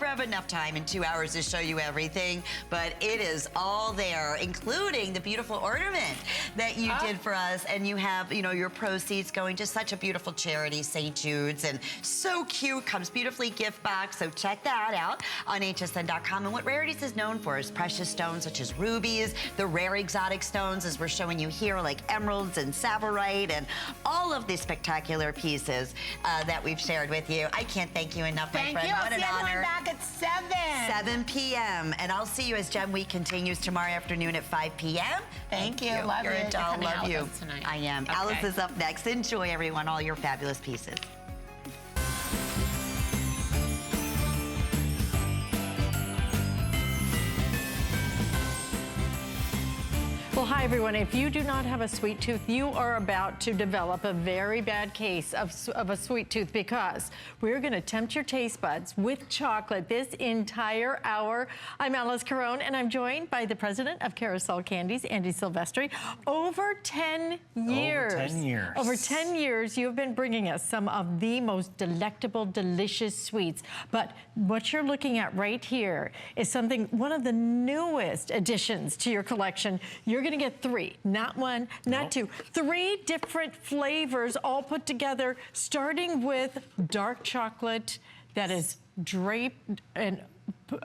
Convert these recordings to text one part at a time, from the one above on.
have enough time in 2 hours to show you everything, but it is all there, including the beautiful ornament that you did for us. And you have, you know, your proceeds going to such a beautiful charity, St. Jude's, and so cute, comes beautifully gift box. So check that out on hsn.com. And what Rarities is known for is precious stones such as rubies, the rare exotic stones, as we're showing you here, like emeralds and savorite, and all of these spectacular pieces that we've shared with you. I can't thank you enough, my friend. What an honor. Back at 7 p.m. And I'll see you as Gem Week continues tomorrow afternoon at 5 p.m. Thank you. Love You're you. a doll. Love you. Tonight. I am. Okay. Alice is up next. Enjoy, everyone, all your fabulous pieces. Well, hi, everyone. If you do not have a sweet tooth, you are about to develop a very bad case of a sweet tooth, because we're going to tempt your taste buds with chocolate this entire hour. I'm Alice Carone, and I'm joined by the president of Carousel Candies, Andy Silvestri. Over 10 years. Over 10 years. Over 10 years, you've been bringing us some of the most delectable, delicious sweets. But what you're looking at right here is something, one of the newest additions to your collection. You're going to get 3, not 1, not 2, 3 different flavors all put together, starting with dark chocolate that is draped and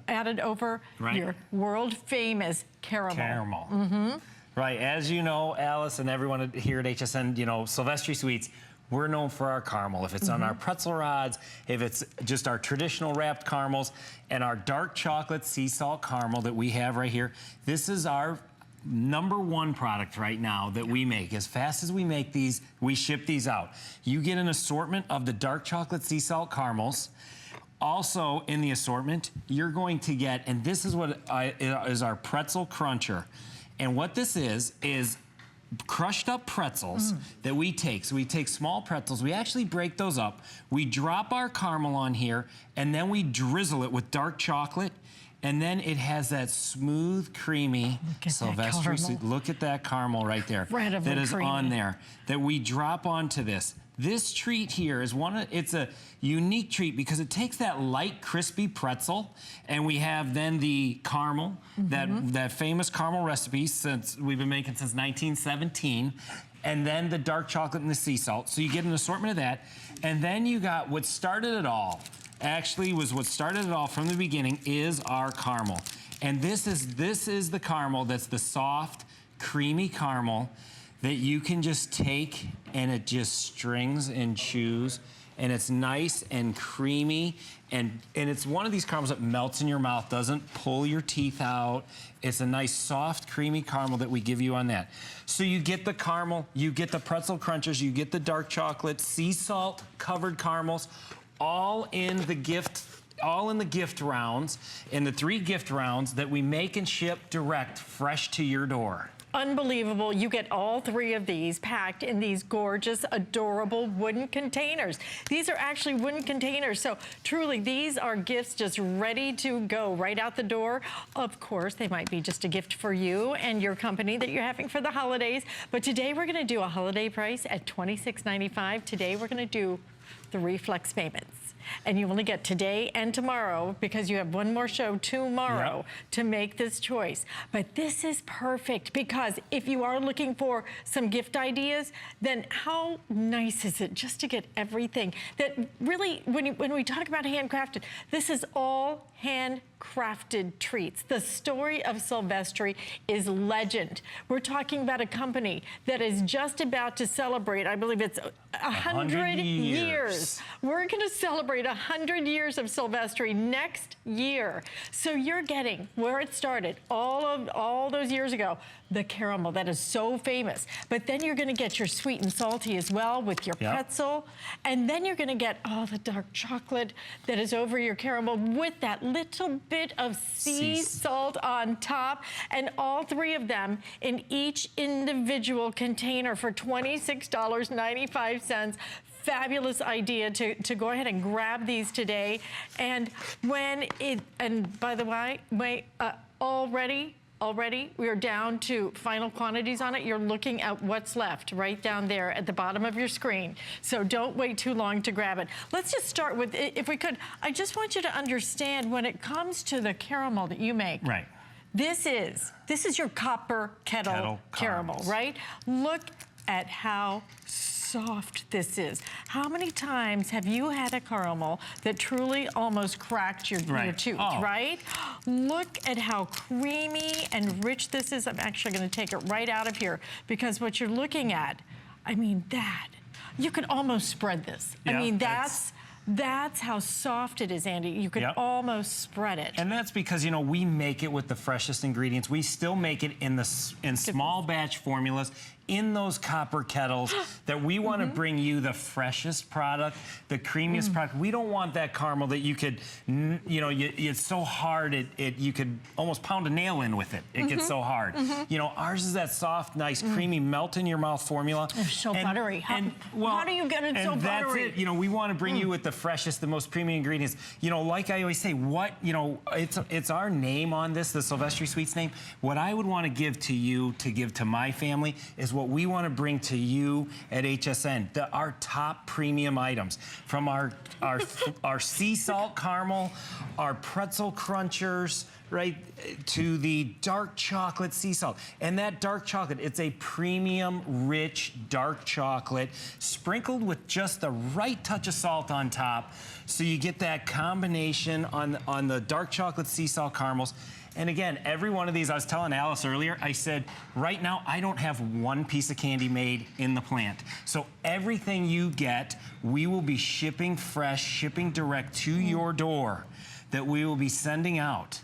added over your world famous caramel. Right, as you know, Alice and everyone here at HSN, you know, Silvestri Sweets, we're known for our caramel. If it's on our pretzel rods, if it's just our traditional wrapped caramels, and our dark chocolate sea salt caramel that we have right here, this is our #1 product right now that we make. As fast as we make these, we ship these out. You get an assortment of the dark chocolate sea salt caramels. Also in the assortment, you're going to get, and this is what is our pretzel cruncher. And what this is crushed up pretzels that we take. So we take small pretzels, we actually break those up, we drop our caramel on here, and then we drizzle it with dark chocolate. And then it has that smooth, creamy Silvestri sweet. Look at that caramel right there. That is on there, that we drop onto this. This treat here is it's a unique treat because it takes that light, crispy pretzel, and we have then the caramel, that famous caramel recipe since we've been making since 1917, and then the dark chocolate and the sea salt. So you get an assortment of that. And then you got what started it all. Actually what started it all from the beginning is our caramel. And this is the caramel that's the soft, creamy caramel that you can just take and it just strings and chews, and it's nice and creamy, and it's one of these caramels that melts in your mouth, doesn't pull your teeth out. It's a nice soft, creamy caramel that we give you on that. So you get the caramel, you get the pretzel crunchers, you get the dark chocolate, sea salt covered caramels, all in the gift rounds, in the 3 gift rounds that we make and ship direct, fresh to your door. Unbelievable. You get all 3 of these packed in these gorgeous, adorable wooden containers. These are actually wooden containers, so truly these are gifts just ready to go right out the door. Of course, they might be just a gift for you and your company that you're having for the holidays, but today we're gonna do a holiday price at $26.95. Today we're gonna do 3 flex payments. And you only get today and tomorrow, because you have one more show tomorrow to make this choice. But this is perfect, because if you are looking for some gift ideas, then how nice is it just to get everything that really, when we talk about handcrafted, this is all handcrafted treats. The story of Silvestri is legend. We're talking about a company that is just about to celebrate, I believe it's 100 years. We're gonna celebrate 100 years of Silvestri next year. So you're getting where it started all those years ago, the caramel that is so famous. But then you're gonna get your sweet and salty as well with your pretzel. And then you're gonna get all the dark chocolate that is over your caramel with that little bit of sea salt on top. And all 3 of them in each individual container for $26.95. Fabulous idea to go ahead and grab these today. And by the way, already already. We are down to final quantities on it. You're looking at what's left right down there at the bottom of your screen. So don't wait too long to grab it. Let's just start with, if we could, I just want you to understand when it comes to the caramel that you make. Right. This is your copper kettle caramel, right? Look at how soft this is. How many times have you had a caramel that truly almost cracked your tooth, right? Look at how creamy and rich this is. I'm actually gonna take it right out of here because what you're looking at, I mean, you could almost spread this. Yeah, I mean, that's how soft it is, Andy. You could almost spread it. And that's because, you know, we make it with the freshest ingredients. We still make it in small batch formulas in those copper kettles that we want to bring you the freshest product, the creamiest product. We don't want that caramel that you could, you know, it's so hard, you could almost pound a nail in with it. It gets so hard. You know, ours is that soft, nice, creamy, melt in your mouth formula. It's so buttery. How do you get it so buttery? That's it. You know, we want to bring you with the freshest, the most premium ingredients. You know, like I always say, you know, it's our name on this, the Silvestri Sweets name. What I would want to give to you, to give to my family, is what we want to bring to you at HSN, our top premium items, from our sea salt caramel, our pretzel crunchers, right, to the dark chocolate sea salt. And that dark chocolate, it's a premium, rich, dark chocolate, sprinkled with just the right touch of salt on top, so you get that combination on the dark chocolate sea salt caramels. And again, every one of these, I was telling Alice earlier, I said, right now, I don't have one piece of candy made in the plant. So everything you get, we will be shipping fresh, shipping direct to your door, that we will be sending out.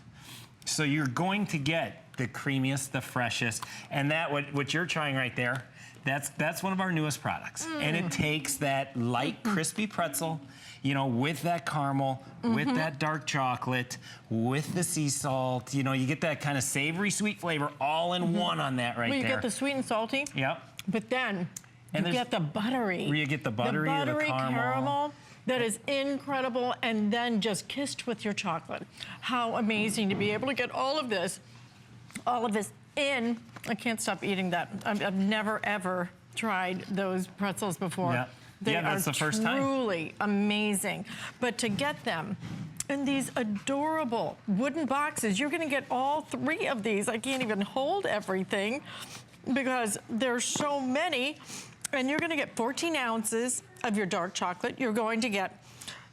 So you're going to get the creamiest, the freshest, and that, what you're trying right there, that's one of our newest products. And it takes that light, crispy pretzel, you know, with that caramel, with that dark chocolate, with the sea salt, you know, you get that kind of savory, sweet flavor all in one on that right there. You get the sweet and salty. Yep. But then you get the buttery. You get the buttery caramel. That is incredible, and then just kissed with your chocolate. How amazing to be able to get all of this in. I can't stop eating that. I've never, ever tried those pretzels before. Yeah. They that's the first time. Truly amazing. But to get them in these adorable wooden boxes, you're gonna get all 3 of these. I can't even hold everything because there's so many. And you're gonna get 14 ounces of your dark chocolate. You're going to get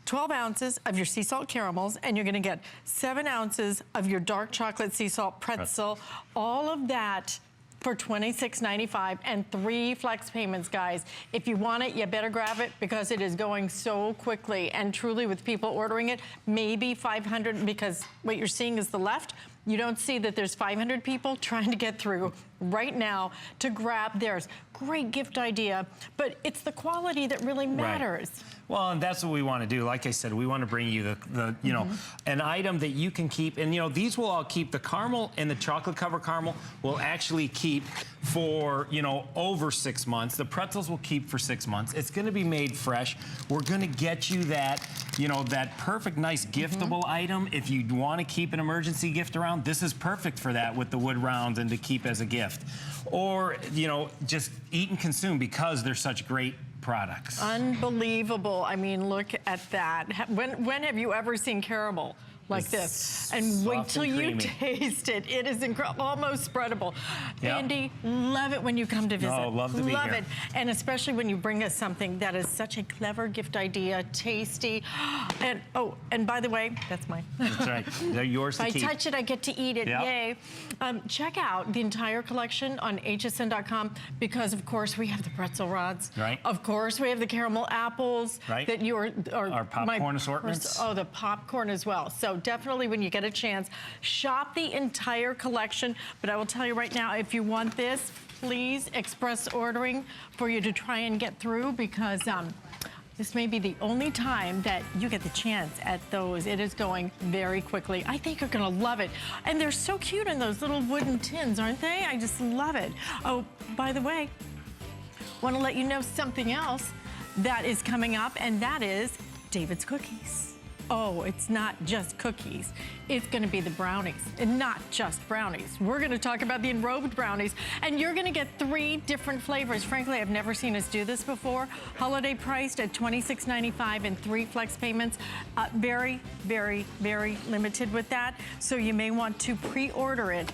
12 ounces of your sea salt caramels, and you're gonna get 7 ounces of your dark chocolate sea salt pretzel. All of that for $26.95 and 3 flex payments, guys. If you want it, you better grab it because it is going so quickly. And truly, with people ordering it, maybe 500, because what you're seeing is the left. You don't see that there's 500 people trying to get through right now to grab theirs. Great gift idea, but it's the quality that really matters. Right. Well, and that's what we want to do. Like I said, we want to bring you the you know, an item that you can keep. And, you know, these will all keep. The caramel and the chocolate cover caramel will actually keep for, you know, over 6 months. The pretzels will keep for 6 months. It's going to be made fresh. We're going to get you that, you know, that perfect, nice giftable item. If you want to keep an emergency gift around, this is perfect for that with the wood rounds and to keep as a gift. Or, you know, just eat and consume because they're such great products. Unbelievable. I mean, look at that. When have you ever seen caramel like this? And wait till you taste it. It is almost spreadable. Yep. Andy, love it when you come to visit. Oh, love to be here. Love it. And especially when you bring us something that is such a clever gift idea, tasty. And oh, and by the way, that's mine. That's right. They're yours to keep. If I touch it, I get to eat it. Yep. Yay. Check out the entire collection on hsn.com because, of course, we have the pretzel rods. Right. Of course, we have the caramel apples. Right. That you are our popcorn assortments. Oh, the popcorn as well. So definitely when you get a chance, shop the entire collection. But I will tell you right now, if you want this, please express ordering for you to try and get through because this may be the only time that you get the chance at those. It is going very quickly. I think you're gonna love it. And they're so cute in those little wooden tins, aren't they? I just love it. Oh, by the way, wanna let you know something else that is coming up, and that is David's Cookies. oh, it's not just cookies. It's gonna be the brownies, and not just brownies. We're gonna talk about the enrobed brownies, and you're gonna get 3 different flavors. Frankly, I've never seen us do this before. Holiday priced at $26.95 and 3 flex payments. Very, very, very limited with that, so you may want to pre-order it.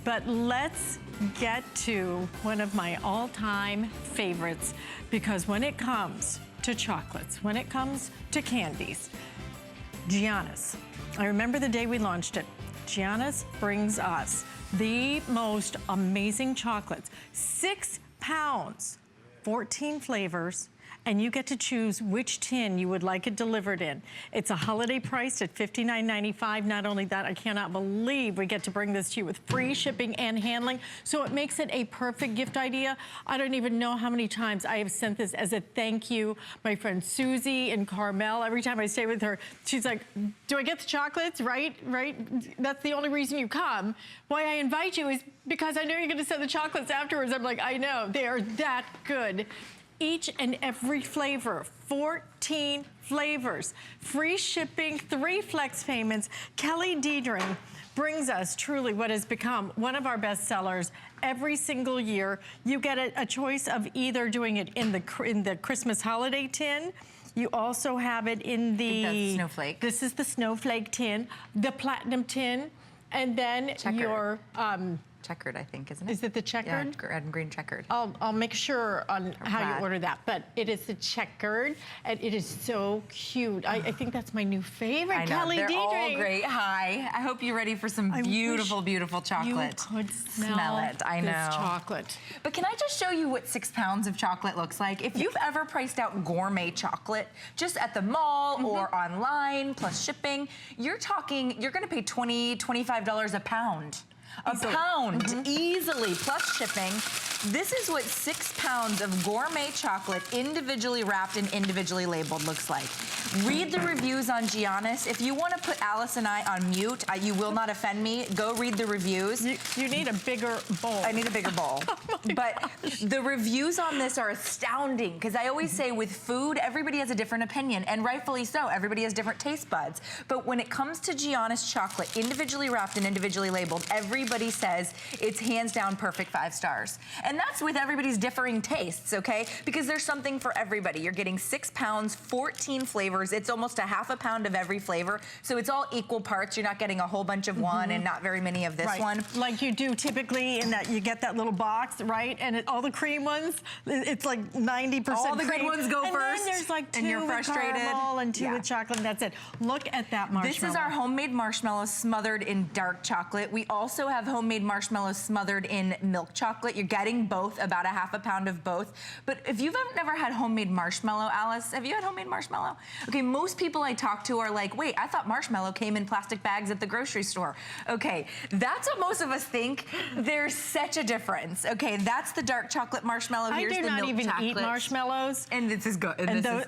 But let's get to one of my all-time favorites, because when it comes to chocolates, when it comes to candies, Gianna's. I remember the day we launched it. Gianna's brings us the most amazing chocolates. 6 pounds, 14 flavors, and you get to choose which tin you would like it delivered in. It's a holiday price at $59.95. Not only that, I cannot believe we get to bring this to you with free shipping and handling, so it makes it a perfect gift idea. I don't even know how many times I have sent this as a thank you. My friend Susie and Carmel, every time I stay with her, she's like, do I get the chocolates, right? That's the only reason you come. Why I invite you is because I know you're gonna send the chocolates afterwards. I'm like, I know, they are that good. Each and every flavor, 14 flavors, free shipping, 3 flex payments. Kelly Diedring brings us truly what has become one of our best sellers every single year. You get a choice of either doing it in the Christmas holiday tin. You also have it in the... I think that's snowflake. This is the snowflake tin, the platinum tin, and then your... Checkered, I think, isn't it? Is it the checkered? Yeah, red and green checkered. I'll make sure on how you order that, but it is the checkered, and it is so cute. I think that's my new favorite. I know, Kelly they're Diedring. all great. Hi, I hope you're ready for some beautiful, beautiful chocolate. You could smell it. I know. this chocolate. But can I just show you what 6 pounds of chocolate looks like? If you've ever priced out gourmet chocolate, just at the mall or online, plus shipping, you're gonna pay $20, $25 a pound. A pound, easily, plus shipping. This is what 6 pounds of gourmet chocolate, individually wrapped and individually labeled, looks like. Read the reviews on Gianna's. If you want to put Alice and I on mute, you will not offend me. Go read the reviews. You need a bigger bowl. I need a bigger bowl. But the reviews on this are astounding, because I always say with food, everybody has a different opinion, and rightfully so. Everybody has different taste buds. But when it comes to Gianna's chocolate, individually wrapped and individually labeled, everybody says it's hands down perfect 5 stars. And that's with everybody's differing tastes, okay? Because there's something for everybody. You're getting 6 pounds, 14 flavors. It's almost a half a pound of every flavor. So it's all equal parts. You're not getting a whole bunch of one and not very many of this one. Like you do typically in that you get that little box, right? And all the cream ones, it's like 90% all the cream. good ones go and first. And then there's like 2 and you're with frustrated. caramel and 2 with chocolate, and that's it. Look at that marshmallow. This is our homemade marshmallow smothered in dark chocolate. We also have homemade marshmallows smothered in milk chocolate. You're getting both, about a half a pound of both. But if you've never had homemade marshmallow, Alice, have you had homemade marshmallow? Okay, most people I talk to are like, wait, I thought marshmallow came in plastic bags at the grocery store. Okay, that's what most of us think. There's such a difference. Okay, that's the dark chocolate marshmallow. Here's the milk chocolate. I do not even eat marshmallows. And this is good.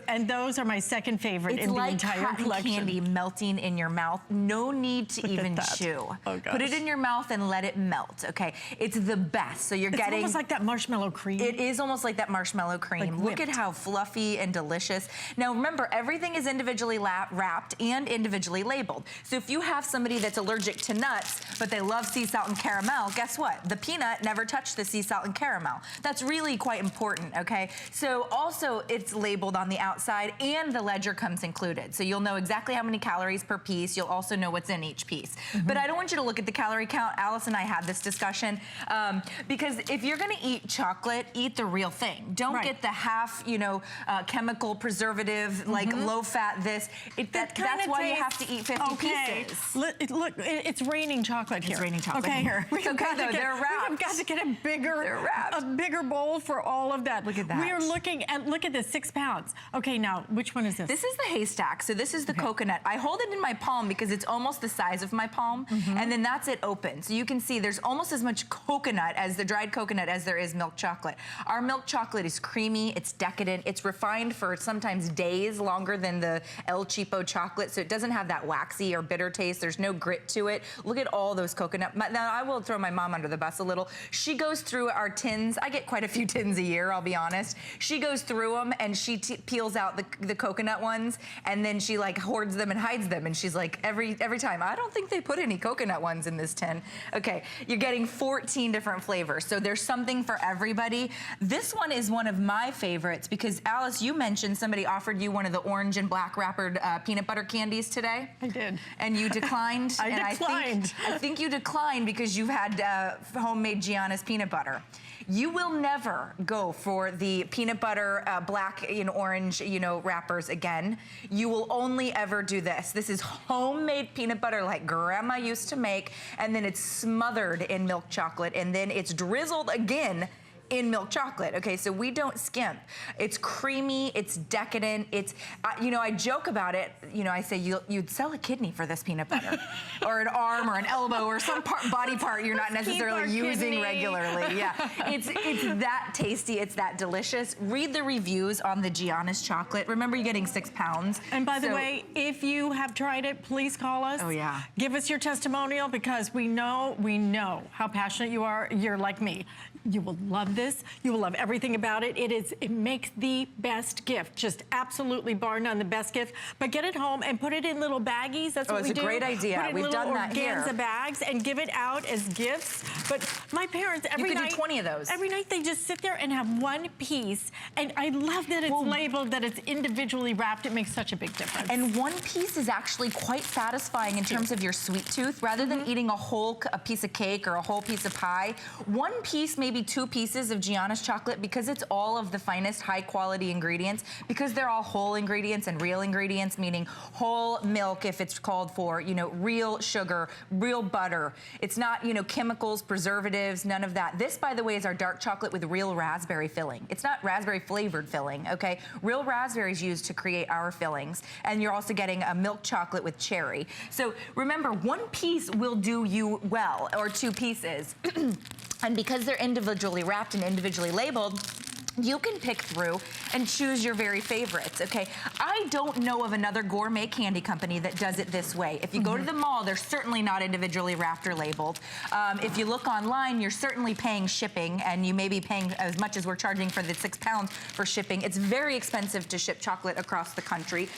And those are my second favorite in the entire collection. It's like candy melting in your mouth. No need to even chew. Oh, gosh. Put it in your mouth and let it melt, okay? It's the best. So you're getting... It's almost like that marshmallow cream. It is almost like that marshmallow cream. Look at how fluffy and delicious. Now remember, everything is individually wrapped and individually labeled. So if you have somebody that's allergic to nuts, but they love sea salt and caramel, guess what? The peanut never touched the sea salt and caramel. That's really quite important, okay? So also it's labeled on the outside and the ledger comes included. So you'll know exactly how many calories per piece. You'll also know what's in each piece. But I don't want you to look at the calorie count. Alice and I had this discussion because if you're gonna eat chocolate, eat the real thing. Don't get the half, chemical preservative, like low fat this. That's why you have to eat 50 pieces. Look, it's raining chocolate here. It's raining chocolate here. It's okay though, they're wrapped. We've got to get a bigger bowl for all of that. Look at that. We are looking at, look at this, 6 pounds. Okay, now, which one is this? This is the haystack. So this is the coconut. I hold it in my palm because it's almost the size of my palm, and then that's it open. So you can see there's almost as much coconut as the dried coconut as there is milk chocolate. Our milk chocolate is creamy, it's decadent, it's refined for sometimes days longer than the El Cheapo chocolate, so it doesn't have that waxy or bitter taste. There's no grit to it. Look at all those coconut. Now, I will throw my mom under the bus a little. She goes through our tins. I get quite a few tins a year, I'll be honest. She goes through them and she peels out the coconut ones, and then she like hoards them and hides them, and she's like, every time, I don't think they put any coconut ones in this tin. Okay, you're getting 14 different flavors, so there's something for everybody. This one is one of my favorites because, Alice, you mentioned somebody offered you one of the orange and black wrappered peanut butter candies today. I did. And you declined. I declined. I think you declined because you've had homemade Gianna's peanut butter. You will never go for the peanut butter black and orange, wrappers again. You will only ever do this. This is homemade peanut butter like Grandma used to make, and then it's smothered in milk chocolate, and then it's drizzled again in milk chocolate. Okay, so we don't skimp. It's creamy, it's decadent, it's, I joke about it, I say you'd sell a kidney for this peanut butter, or an arm or an elbow or some body part you're not necessarily using regularly. Yeah, it's that tasty, it's that delicious. Read the reviews on the Gianna's chocolate. Remember, you're getting 6 pounds. And by the way, if you have tried it, please call us. Oh yeah. Give us your testimonial, because we know how passionate you are. You're like me. You will love this. You will love everything about it. It makes the best gift. Just absolutely bar none, the best gift. But get it home and put it in little baggies. That's what we do. It's a great idea. Put it in We've done that here. organza bags and give it out as gifts. But my parents, every night, you could do 20 of those. Every night they just sit there and have one piece. And I love that it's labeled, that it's individually wrapped. It makes such a big difference. And one piece is actually quite satisfying in terms of your sweet tooth. Rather than eating a piece of cake or a whole piece of pie, one piece, maybe 2 pieces of Gianna's chocolate, because it's all of the finest high quality ingredients, because they're all whole ingredients and real ingredients, meaning whole milk if it's called for, real sugar, real butter. It's not, chemicals, preservatives, none of that. This, by the way, is our dark chocolate with real raspberry filling. It's not raspberry flavored filling, okay? Real raspberries used to create our fillings. And you're also getting a milk chocolate with cherry. So remember, 1 piece will do you well, or 2 pieces. And because they're individually wrapped and individually labeled, you can pick through and choose your very favorites, okay? I don't know of another gourmet candy company that does it this way. If you go to the mall, they're certainly not individually wrapped or labeled. If you look online, you're certainly paying shipping, and you may be paying as much as we're charging for the 6 pounds for shipping. It's very expensive to ship chocolate across the country.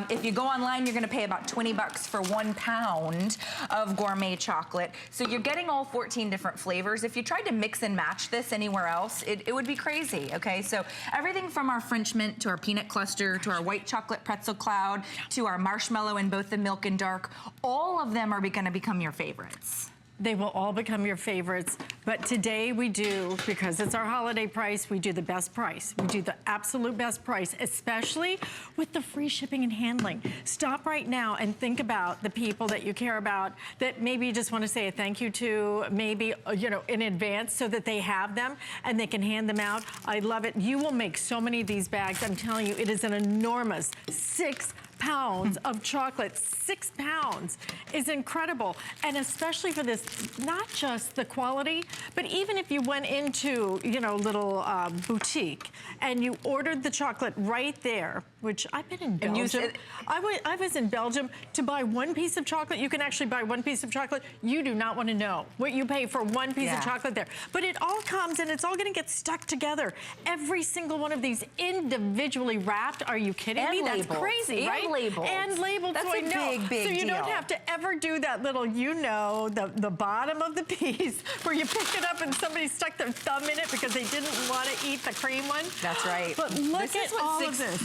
If you go online, you're gonna pay about 20 bucks for 1 pound of gourmet chocolate. So you're getting all 14 different flavors. If you tried to mix and match this anywhere else, it would be crazy. Okay, so everything from our French mint to our peanut cluster to our white chocolate pretzel cloud to our marshmallow in both the milk and dark, all of them are going to become your favorites. They will all become your favorites, but today we do, because it's our holiday price, we do the best price. We do the absolute best price, especially with the free shipping and handling. Stop right now and think about the people that you care about, that maybe you just want to say a thank you to, maybe, in advance, so that they have them and they can hand them out. I love it. You will make so many of these bags. I'm telling you, it is an enormous 6 pounds of chocolate. 6 pounds is incredible. And especially for this, not just the quality, but even if you went into, little boutique and you ordered the chocolate right there, which I've been in Belgium. I was in Belgium to buy 1 piece of chocolate. You can actually buy 1 piece of chocolate. You do not want to know what you pay for 1 piece of chocolate there. But it all comes and it's all going to get stuck together. Every single one of these individually wrapped. Are you kidding me? Labeled. That's crazy, right? Labeled. And labeled. That's so a big so you deal. don't have to ever do that little, the bottom of the piece where you pick it up and somebody stuck their thumb in it because they didn't want to eat the cream one. That's right. But look at all of this.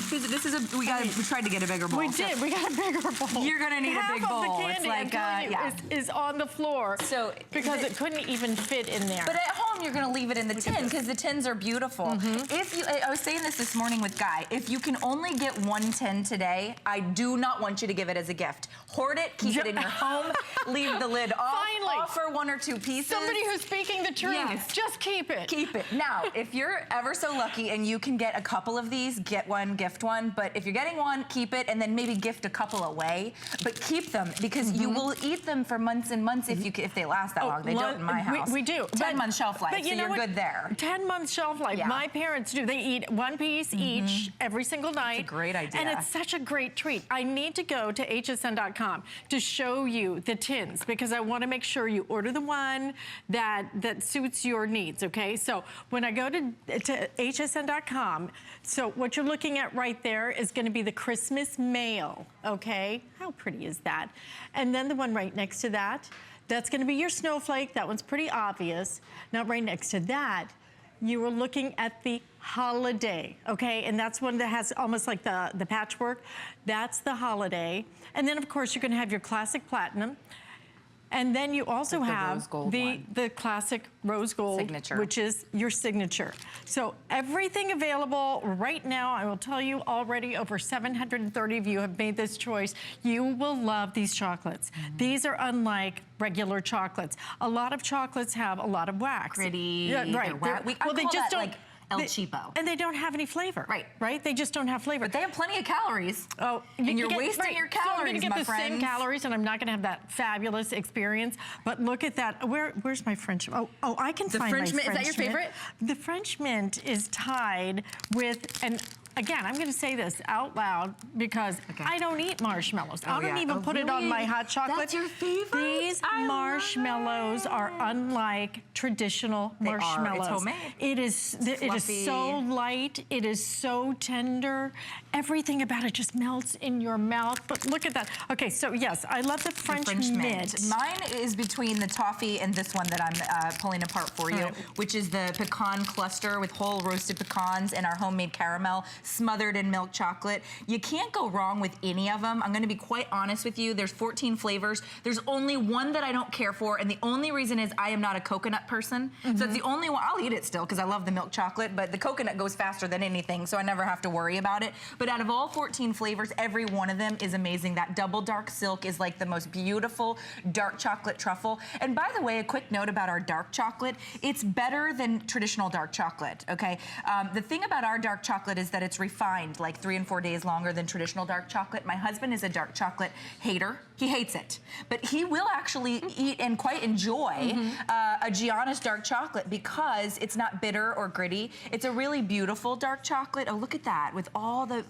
We tried to get a bigger bowl. We did. We got a bigger bowl. You're gonna need a big bowl. Half of the candy, it's like is on the floor. So because it couldn't even fit in there. But at home, you're gonna leave it in the tin because the tins are beautiful. I was saying this morning with Guy. If you can only get 1 tin today, I do not want you to give it as a gift. Hoard it, keep it in your home, leave the lid off. Finally, offer 1 or 2 pieces. Somebody who's speaking the truth. Yes. Just keep it. Keep it. Now, if you're ever so lucky and you can get a couple of these, get 1, gift 1. But if you're getting 1, keep it, and then maybe gift a couple away. But keep them, because you will eat them for months and months if they last that long. They don't in my house. We do. 10-month shelf life. life, But so you're good there. 10 months shelf life. Yeah. My parents do. They eat one piece each every single night. That's a great idea. And it's such a great treat. I need to go to hsn.com to show you the tins because I want to make sure you order the one that suits your needs, okay? So when I go to hsn.com, so what you're looking at right there is going to be the Christmas mail, okay? How pretty is that? And then the one right next to that, that's going to be your snowflake. That one's pretty obvious. Now, right next to that, you were looking at the holiday, okay? And that's one that has almost like the patchwork. That's the holiday. And then, of course, you're going to have your classic platinum. And then you also have the classic rose gold, signature, which is your signature. So everything available right now. I will tell you already over 730 of you have made this choice. You will love these chocolates. These are unlike regular chocolates. A lot of chocolates have a lot of wax. Gritty, yeah, right. Well, they just don't. Like El Cheapo. And they don't have any flavor. Right. Right? They just don't have flavor. But they have plenty of calories. Oh, and you're wasting your calories, so I'm gonna get my the friends. same calories, and I'm not gonna have that fabulous experience. But look at that. Where's my French? Oh, I can find my French mint. Is that your favorite? The French mint is tied with an. Again, I'm going to say this out loud because I don't eat marshmallows. I don't even put it on my hot chocolate. That's your favorite? These marshmallows are unlike traditional marshmallows. It's homemade. It is so light. It is so tender. Everything about it just melts in your mouth. But look at that. Okay, so yes, I love the French mint. Mine is between the toffee and this one that I'm pulling apart for you, which is the pecan cluster with whole roasted pecans and our homemade caramel, smothered in milk chocolate. You can't go wrong with any of them. I'm gonna be quite honest with you. There's 14 flavors. There's only one that I don't care for, and the only reason is I am not a coconut person. So it's the only one. I'll eat it still because I love the milk chocolate, but the coconut goes faster than anything, so I never have to worry about it. But out of all 14 flavors, every one of them is amazing. That double dark silk is like the most beautiful dark chocolate truffle. And by the way, a quick note about our dark chocolate, it's better than traditional dark chocolate, okay? The thing about our dark chocolate is that it's refined like 3 and 4 days longer than traditional dark chocolate. My husband is a dark chocolate hater. He hates it, but he will actually eat and quite enjoy a Giannis dark chocolate because it's not bitter or gritty. It's a really beautiful dark chocolate. Oh, look at that with all the...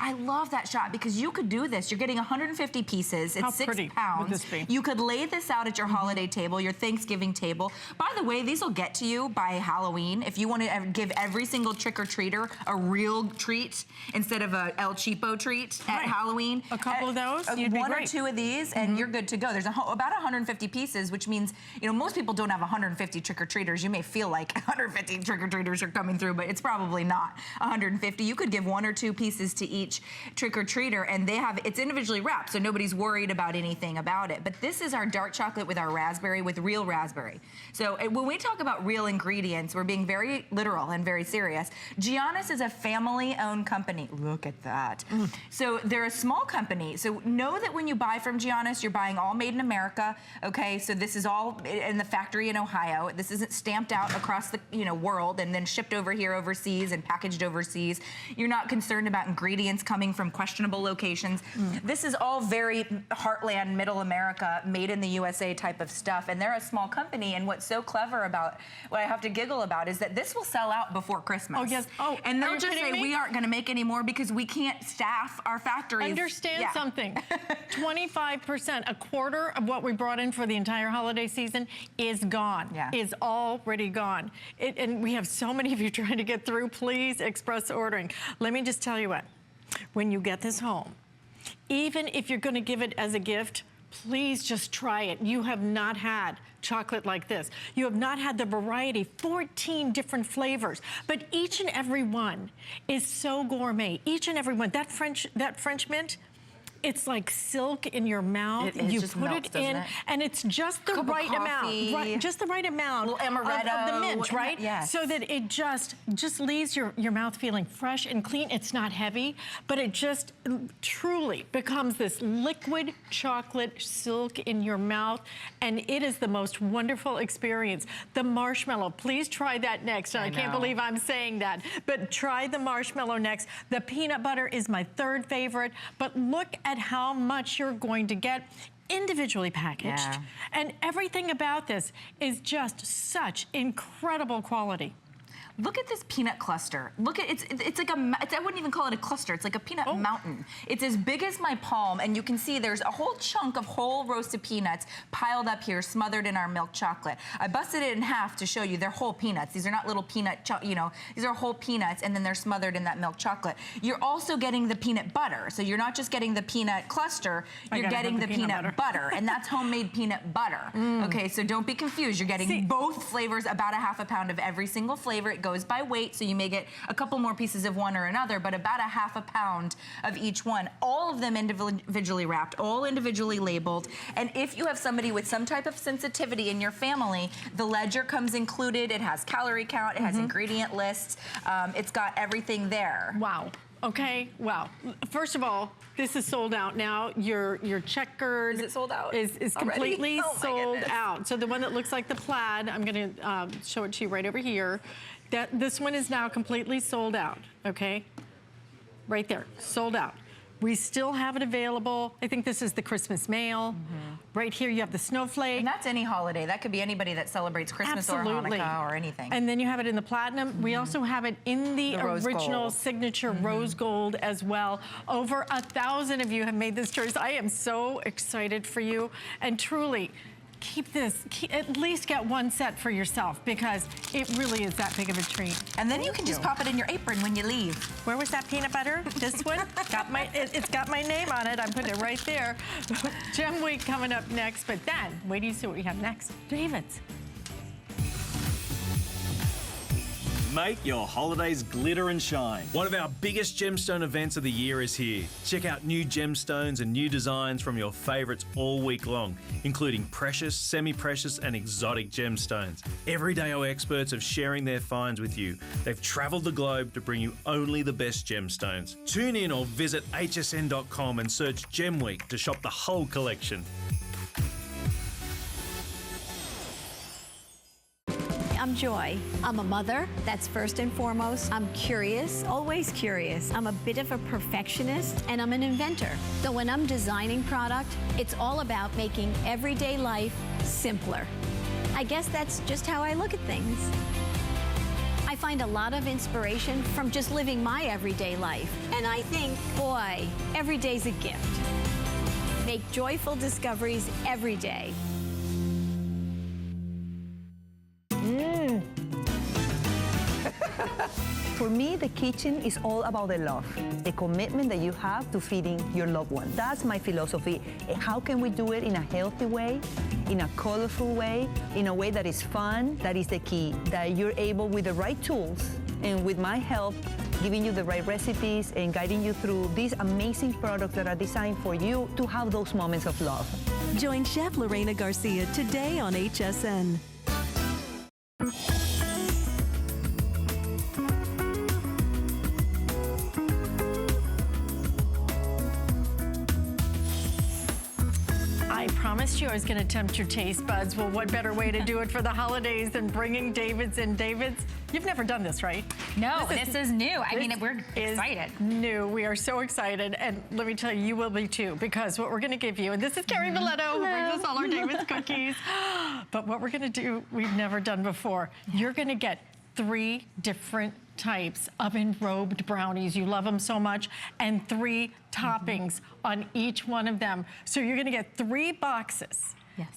I love that shot because you could do this. You're getting 150 pieces. It's 6 pounds. Would this be? You could lay this out at your holiday table, your Thanksgiving table. By the way, these will get to you by Halloween. If you want to give every single trick-or-treater a real treat instead of a El Cheapo treat at Halloween. A couple of those, you'd be one great. or two of these, and you're good to go. There's about 150 pieces, which means, you know, most people don't have 150 trick-or-treaters. You may feel like 150 trick-or-treaters are coming through, but it's probably not 150. You could give 1 or 2 pieces to each trick-or-treater, and it's individually wrapped, so nobody's worried about anything about it. But this is our dark chocolate with our raspberry, with real raspberry. So when we talk about real ingredients, we're being very literal and very serious. Giannis is a family-owned company. Look at that. So they're a small company. So know that when you buy from Giannis, you're buying all made in America, okay? So this is all in the factory in Ohio. This isn't stamped out across the world and then shipped over here overseas and packaged overseas. You're not concerned about ingredients coming from questionable locations. This is all very heartland, middle America, made in the USA type of stuff. And they're a small company. And what's so clever about, what I have to giggle about, is that this will sell out before Christmas. Oh, yes. Oh, and they'll are you just say, kidding me? we aren't going to make any more because we can't staff our factories. Understand something. 25%, a quarter of what we brought in for the entire holiday season is gone. Is already gone. And we have so many of you trying to get through. Please express ordering. Let me just tell you what. When you get this home, even if you're going to give it as a gift, please just try it. You have not had chocolate like this. You have not had the variety, 14 different flavors, but each and every one is so gourmet. Each and every one. That French mint, it's like silk in your mouth. You just put melts, it in, and it's just the right amount. Just the right amount of the mint, right? Yes. So that it just leaves your mouth feeling fresh and clean. It's not heavy, but it just truly becomes this liquid chocolate silk in your mouth, and it is the most wonderful experience. The marshmallow, please try that next. I can't believe I'm saying that, but try the marshmallow next. The peanut butter is my 3rd favorite, but look at how much you're going to get. individually packaged. Yeah. And everything about this is just such incredible quality. Look at this peanut cluster. Look at it's like I wouldn't even call it a cluster. It's like a peanut mountain. It's as big as my palm, and you can see there's a whole chunk of whole roasted peanuts piled up here, smothered in our milk chocolate. I busted it in half to show you they're whole peanuts. These are not little peanut, these are whole peanuts, and then they're smothered in that milk chocolate. You're also getting the peanut butter, so you're not just getting the peanut cluster. You're getting the peanut butter, and that's homemade peanut butter. Okay, so don't be confused. You're getting both flavors, about a half a pound of every single flavor. It goes by weight, so you may get a couple more pieces of one or another, but about a half a pound of each one. All of them individually wrapped, all individually labeled. And if you have somebody with some type of sensitivity in your family, the ledger comes included. It has calorie count, it has ingredient lists. It's got everything there. Wow. Okay, wow. First of all, this is sold out now. Your checkered Is it sold out? Is completely sold goodness. out. So the one that looks like the plaid, I'm gonna show it to you right over here. This one is now completely sold out, okay? Right there, sold out. We still have it available. I think this is the Christmas mail. Right here you have the snowflake. And that's any holiday. That could be anybody that celebrates Christmas or Hanukkah or anything. And then you have it in the platinum. We also have it in the rose original gold. signature rose gold as well. Over 1,000 of you have made this choice. I am so excited for you. And truly, at least get one set for yourself, because it really is that big of a treat. And then you can just pop it in your apron when you leave. Where was that peanut butter? This one? It's got my name on it. I'm putting it right there. Gem Week coming up next, but then, wait till you see what we have next. David's. Make your holidays glitter and shine. One of our biggest gemstone events of the year is here. Check out new gemstones and new designs from your favourites all week long, including precious, semi-precious and exotic gemstones. Every day our experts are sharing their finds with you. They've travelled the globe to bring you only the best gemstones. Tune in or visit hsn.com and search Gem Week to shop the whole collection. I'm Joy. I'm a mother, that's first and foremost. I'm curious, always curious. I'm a bit of a perfectionist, and I'm an inventor. So when I'm designing product, it's all about making everyday life simpler. I guess that's just how I look at things. I find a lot of inspiration from just living my everyday life. And I think, boy, every day's a gift. Make joyful discoveries every day. For me, the kitchen is all about the love, the commitment that you have to feeding your loved one. That's my philosophy. How can we do it in a healthy way, in a colorful way, in a way that is fun? That is the key, that you're able, with the right tools and with my help, giving you the right recipes and guiding you through these amazing products that are designed for you to have those moments of love. Join Chef Lorena Garcia today on HSN. I promised you I was going to tempt your taste buds. Well, what better way to do it for the holidays than bringing David's in. David's, you've never done this, right? No, this is new. I mean, we're excited. New. We are so excited. And let me tell you, you will be too, because what we're going to give you, and this is Carrie Miletto, who brings us all our David's cookies. But what we're going to do, we've never done before. You're going to get 3 different types of enrobed brownies. You love them so much. And 3 toppings on each one of them. So you're gonna get 3 boxes,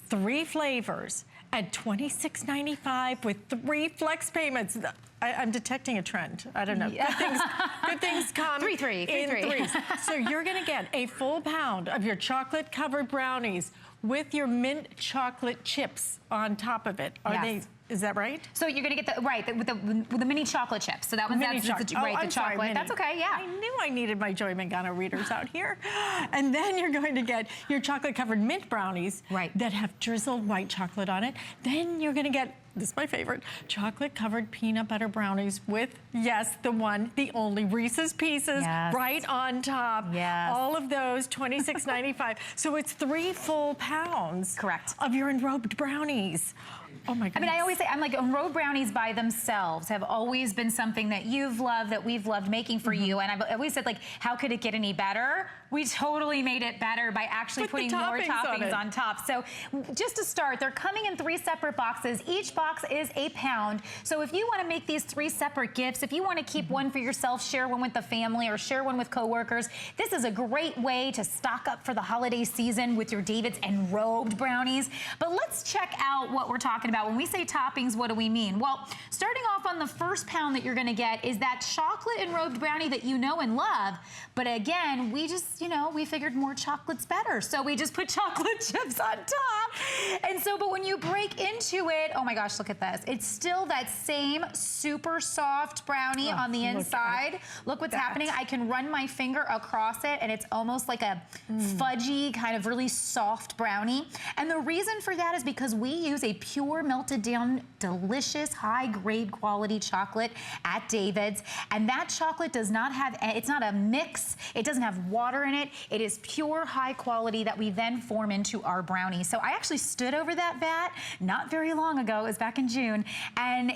3 flavors at $26.95 with 3 flex payments. I'm detecting a trend. I don't know. Good things come in threes. So you're gonna get a full pound of your chocolate covered brownies with your mint chocolate chips on top of it. Are they? Is that right? So you're gonna get with the mini chocolate chips. So that one's the chocolate. Sorry, that's okay. Yeah. I knew I needed my Joy Mangano readers out here. And then you're going to get your chocolate covered mint brownies that have drizzled white chocolate on it. Then you're gonna get, this is my favorite, chocolate covered peanut butter brownies with, yes, the one, the only Reese's Pieces right on top. All of those, $26.95. So it's 3 full pounds of your enrobed brownies. Oh my goodness. I mean, I always say, I'm like, enrobed brownies by themselves have always been something that you've loved, that we've loved making for you. And I've always said, like, how could it get any better? we totally made it better by actually putting more toppings on top. So just to start, they're coming in 3 separate boxes. Each box is a pound. So if you want to make these 3 separate gifts, if you want to keep one for yourself, share one with the family, or share one with coworkers, this is a great way to stock up for the holiday season with your David's enrobed brownies. But let's check out what we're talking about. When we say toppings, what do we mean? Well, starting off on the first pound that you're going to get is that chocolate enrobed brownie that you know and love. But again, we just, you know, we figured more chocolate's better. So we just put chocolate chips on top. And so, but when you break into it, oh my gosh, look at this. It's still that same super soft brownie on the inside. Look what's happening. I can run my finger across it and it's almost like a fudgy, kind of really soft brownie. And the reason for that is because we use a pure melted down, delicious, high grade quality chocolate at David's. And that chocolate does not have, it's not a mix. It doesn't have water in it. It is pure high quality that we then form into our brownie. So I actually stood over that vat not very long ago. It was back in June. And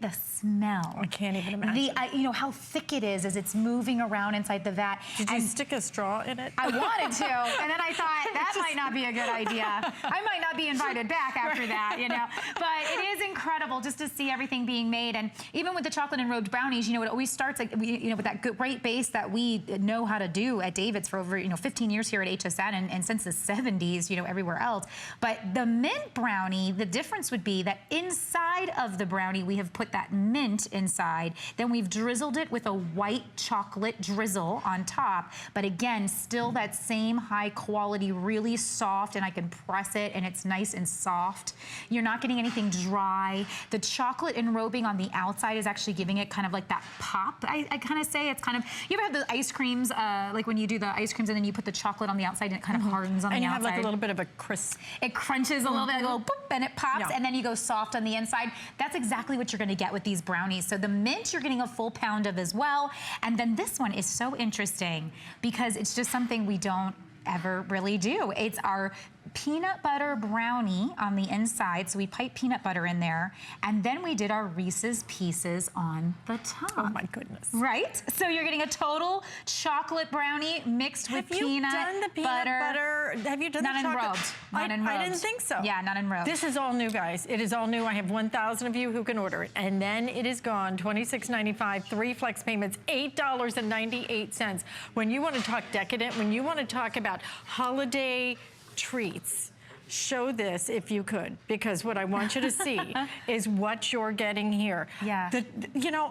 the smell. I can't even imagine. You know, how thick it is as it's moving around inside the vat. Did you stick a straw in it? I wanted to. And then I thought, that might not be a good idea. I might not be invited back after that, you know. But it is incredible just to see everything being made. And even with the chocolate enrobed brownies, you know, it always starts like, you know, with that great base that we know how to do at David's for over, 15 years here at HSN and since the 70s, everywhere else. But the mint brownie, the difference would be that inside of the brownie, we have put that mint inside. Then we've drizzled it with a white chocolate drizzle on top. But again, still that same high quality, really soft, and I can press it and it's nice and soft. You're not getting anything dry. The chocolate enrobing on the outside is actually giving it kind of like that pop, I kind of say. It's kind of, you ever have the ice creams, like when you do the ice creams and then you put the chocolate on the outside and it kind of hardens on the outside. And you have like a little bit of a crisp. It crunches a little bit, like a little boop, and it pops, and then you go soft on the inside. That's exactly what you're gonna get with these brownies. So the mint, you're getting a full pound of as well. And then this one is so interesting because it's just something we don't ever really do. It's our peanut butter brownie on the inside. So we pipe peanut butter in there. And then we did our Reese's Pieces on the top. Oh my goodness. Right? So you're getting a total chocolate brownie mixed with peanut butter. Have you done the peanut butter? Have you done the chocolate? Not enrobed. Not enrobed. I didn't think so. Yeah, not enrobed. This is all new, guys. It is all new. I have 1,000 of you who can order it. And then it is gone. $26.95, 3 flex payments, $8.98. When you want to talk decadent, when you want to talk about holiday treats, show this if you could, because what I want you to see is what you're getting here. Yeah.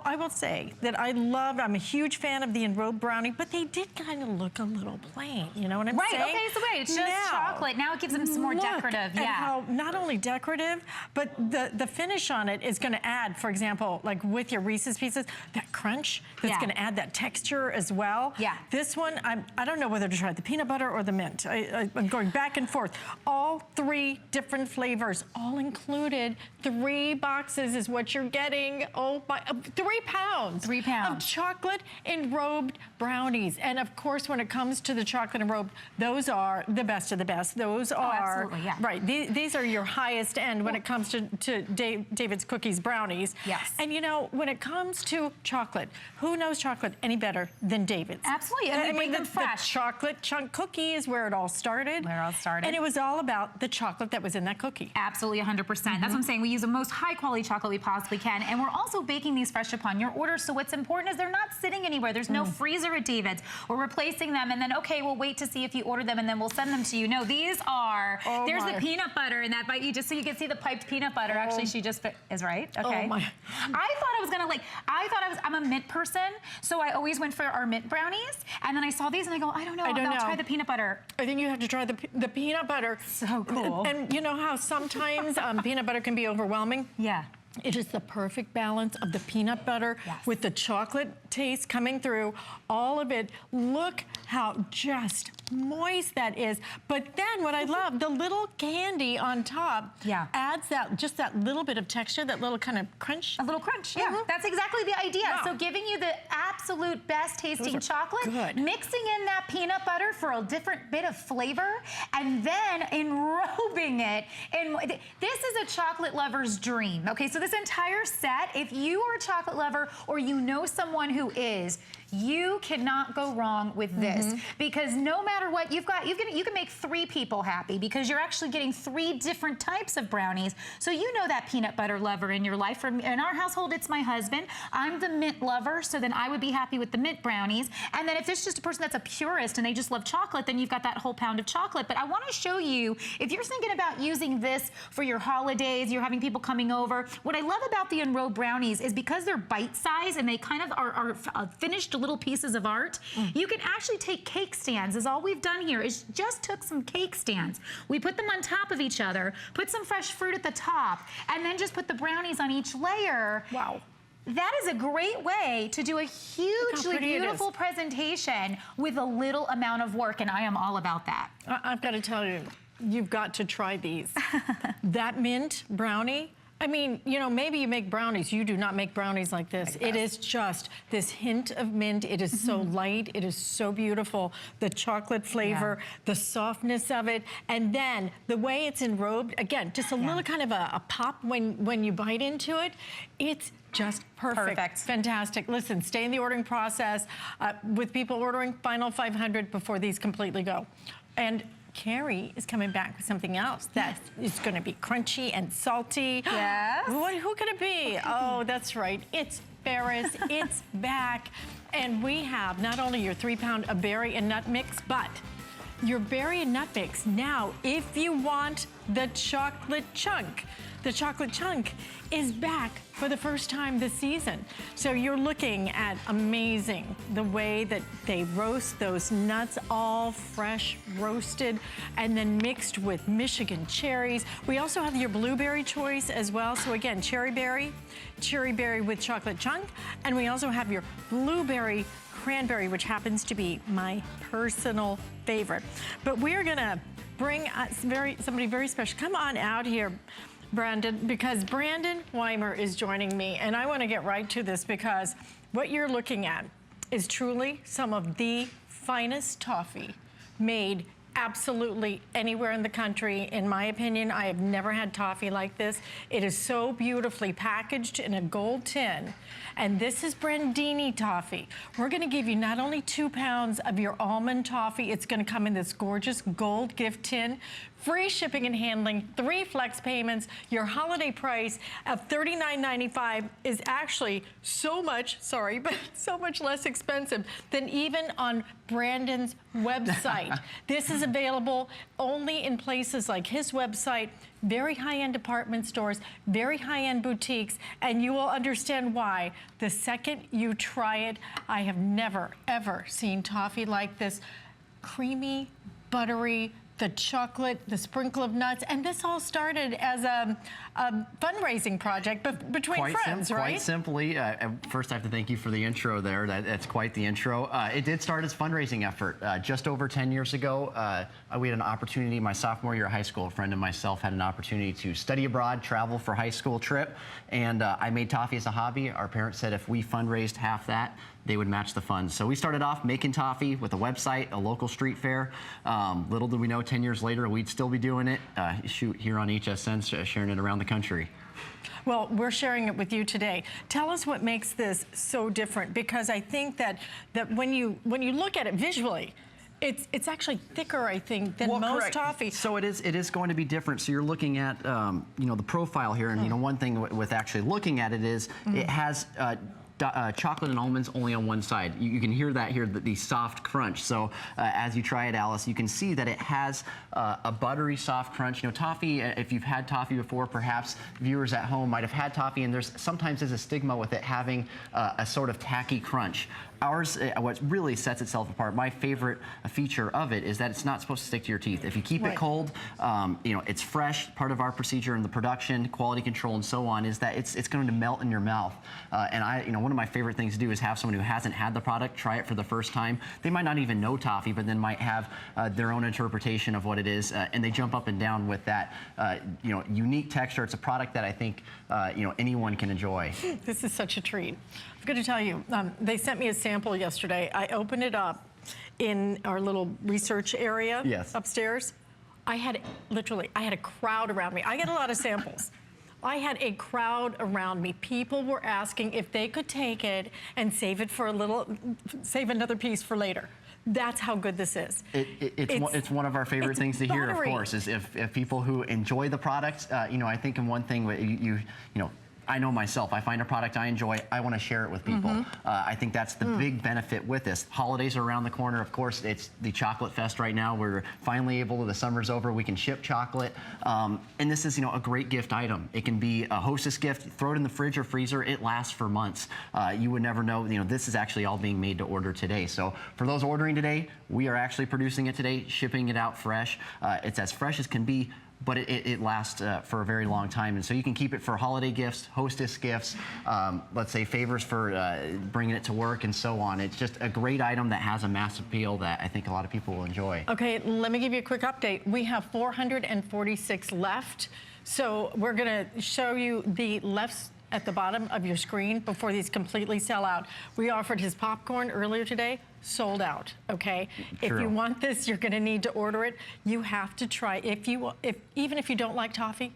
I will say that I'm a huge fan of the enrobed brownie, but they did kind of look a little plain. You know what I'm saying? Right, okay, so wait, it's just chocolate. Now it gives them some more decorative. Yeah. How not only decorative, but the finish on it is going to add, for example, like with your Reese's Pieces, that crunch that's going to add that texture as well. Yeah. This one, I don't know whether to try the peanut butter or the mint. I'm going back and forth. All 3 different flavors, all included. 3 boxes is what you're getting. Oh my, 3 pounds. 3 pounds. Of chocolate enrobed brownies. And of course, when it comes to the chocolate enrobed, those are the best of the best. Those are, absolutely, yeah. Right, these are your highest end when it comes to David's Cookies brownies. Yes. And when it comes to chocolate, who knows chocolate any better than David's? Absolutely, and we make them fresh. The chocolate chunk cookie is where it all started. Where it all started. And it was all about the chocolate that was in that cookie. Absolutely, 100%. That's what I'm saying. We use the most high quality chocolate we possibly can, and we're also baking these fresh upon your order. So what's important is they're not sitting anywhere. There's no freezer at David's. We're replacing them, and then, okay, we'll wait to see if you order them, and then we'll send them to you. No, these are, there's the peanut butter in that bite. Just so you can see the piped peanut butter. Actually, she just is right. Okay. Oh my. I'm a mint person, so I always went for our mint brownies, and then I saw these, and I go, I don't know. I'll try the peanut butter. I think you have to try the peanut butter. So cool. And you know how sometimes peanut butter can be overwhelming? Yeah. It is the perfect balance of the peanut butter with the chocolate taste coming through, all of it. Look how just moist that is. But then what I love, the little candy on top adds just that little bit of texture, that little kind of crunch. A little crunch, yeah. That's exactly the idea. Wow. So giving you the absolute best tasting chocolate, mixing in that peanut butter for a different bit of flavor, and then enrobing it in, this is a chocolate lover's dream. Okay, so this entire set, if you are a chocolate lover or you know someone who is, you cannot go wrong with this. this because no matter what you can make 3 people happy because you're actually getting 3 different types of brownies. So you know that peanut butter lover in your life. In our household, it's my husband. I'm the mint lover, so then I would be happy with the mint brownies. And then if there's just a person that's a purist and they just love chocolate, then you've got that whole pound of chocolate. But I want to show you, if you're thinking about using this for your holidays, you're having people coming over, what I love about the enrobed brownies is because they're bite-sized and they kind of are finished little pieces of art, you can actually take cake stands, is all we've done here is just took some cake stands. We put them on top of each other, put some fresh fruit at the top, and then just put the brownies on each layer. Wow. That is a great way to do a hugely beautiful presentation with a little amount of work, and I am all about that. I've got to tell you, you've got to try these. That mint brownie, I mean, you know, maybe you make brownies. You do not make brownies like this. It is just this hint of mint. It is so light. It is so beautiful. The chocolate flavor, the softness of it, and then the way it's enrobed, again, just a little kind of a pop when you bite into it. It's just perfect. Fantastic. Listen, stay in the ordering process with people ordering final 500 before these completely go. And Carrie is coming back with something else that is going to be crunchy and salty. Yes. Who could it be? Oh, that's right. It's Ferris. It's back. And we have not only your 3-pound berry and nut mix, but your berry and nut mix. Now, if you want the chocolate chunk, the chocolate chunk is back for the first time this season. So you're looking at amazing, the way that they roast those nuts, all fresh roasted and then mixed with Michigan cherries. We also have your blueberry choice as well. So again, cherry berry with chocolate chunk. And we also have your blueberry cranberry, which happens to be my personal favorite. But we're gonna bring somebody very special. Come on out here, Brandon, because Brandon Weimer is joining me, and I want to get right to this because what you're looking at is truly some of the finest toffee made absolutely anywhere in the country. In my opinion, I have never had toffee like this. It is so beautifully packaged in a gold tin. And this is Brandini toffee. We're gonna give you not only 2 pounds of your almond toffee, it's gonna come in this gorgeous gold gift tin, free shipping and handling, 3 flex payments. Your holiday price of $39.95 is actually so much, sorry, but so much less expensive than even on Brandon's website. This is available only in places like his website, very high-end department stores, very high-end boutiques, and you will understand why the second you try it. I have never, ever seen toffee like this. Creamy, buttery, the chocolate, the sprinkle of nuts, and this all started as a fundraising project between friends, right? Quite simply, first I have to thank you for the intro there. That's quite the intro. It did start as a fundraising effort. Just over 10 years ago, we had an opportunity, my sophomore year of high school, a friend and myself had an opportunity to study abroad, travel for high school trip, and I made toffee as a hobby. Our parents said if we fundraised half that, they would match the funds. So we started off making toffee with a website, a local street fair. Little did we know 10 years later we'd still be doing it, shoot, here on HSN, sharing it around the country. Well, we're sharing it with you today. Tell us what makes this so different, because I think that when you look at it visually, it's actually thicker, I think, than most toffee. So it is going to be different. So you're looking at you know, the profile here, and you know, one thing with actually looking at it is it has chocolate and almonds only on one side. You can hear that here, the soft crunch. So as you try it, Alice, you can see that it has a buttery soft crunch. You know, toffee, if you've had toffee before, perhaps viewers at home might have had toffee, and sometimes there's a stigma with it having a sort of tacky crunch. Ours, what really sets itself apart, my favorite feature of it is that it's not supposed to stick to your teeth. If you keep it cold, you know, it's fresh. Part of our procedure in the production, quality control, and so on is that it's going to melt in your mouth. And you know, one of my favorite things to do is have someone who hasn't had the product try it for the first time. They might not even know toffee, but then might have their own interpretation of what it is, and they jump up and down with that, you know, unique texture. It's a product that I think you know, anyone can enjoy. This is such a treat. I'm going to tell you, they sent me a sample yesterday. I opened it up in our little research area upstairs. I had a crowd around me. I get a lot of samples. I had a crowd around me. People were asking if they could take it and save it for save another piece for later. That's how good this is. It's one of our favorite things to hear, of course, is if people who enjoy the product, you know, I think in one thing, you know, I know myself, I find a product I enjoy, I want to share it with people. I think that's the big benefit with this. Holidays are around the corner. Of course, it's the chocolate fest right now. We're finally able, the summer's over, we can ship chocolate. And this is, you know, a great gift item. It can be a hostess gift, throw it in the fridge or freezer, it lasts for months. You would never know, you know, this is actually all being made to order today. So for those ordering today, we are actually producing it today, shipping it out fresh. It's as fresh as can be, but it lasts for a very long time. And so you can keep it for holiday gifts, hostess gifts, let's say favors for bringing it to work and so on. It's just a great item that has a mass appeal that I think a lot of people will enjoy. Okay, let me give you a quick update. We have 446 left. So we're gonna show you the left at the bottom of your screen before these completely sell out. We offered his popcorn earlier today, sold out, okay? True. If you want this, you're gonna need to order it. You have to try, even if you don't like toffee,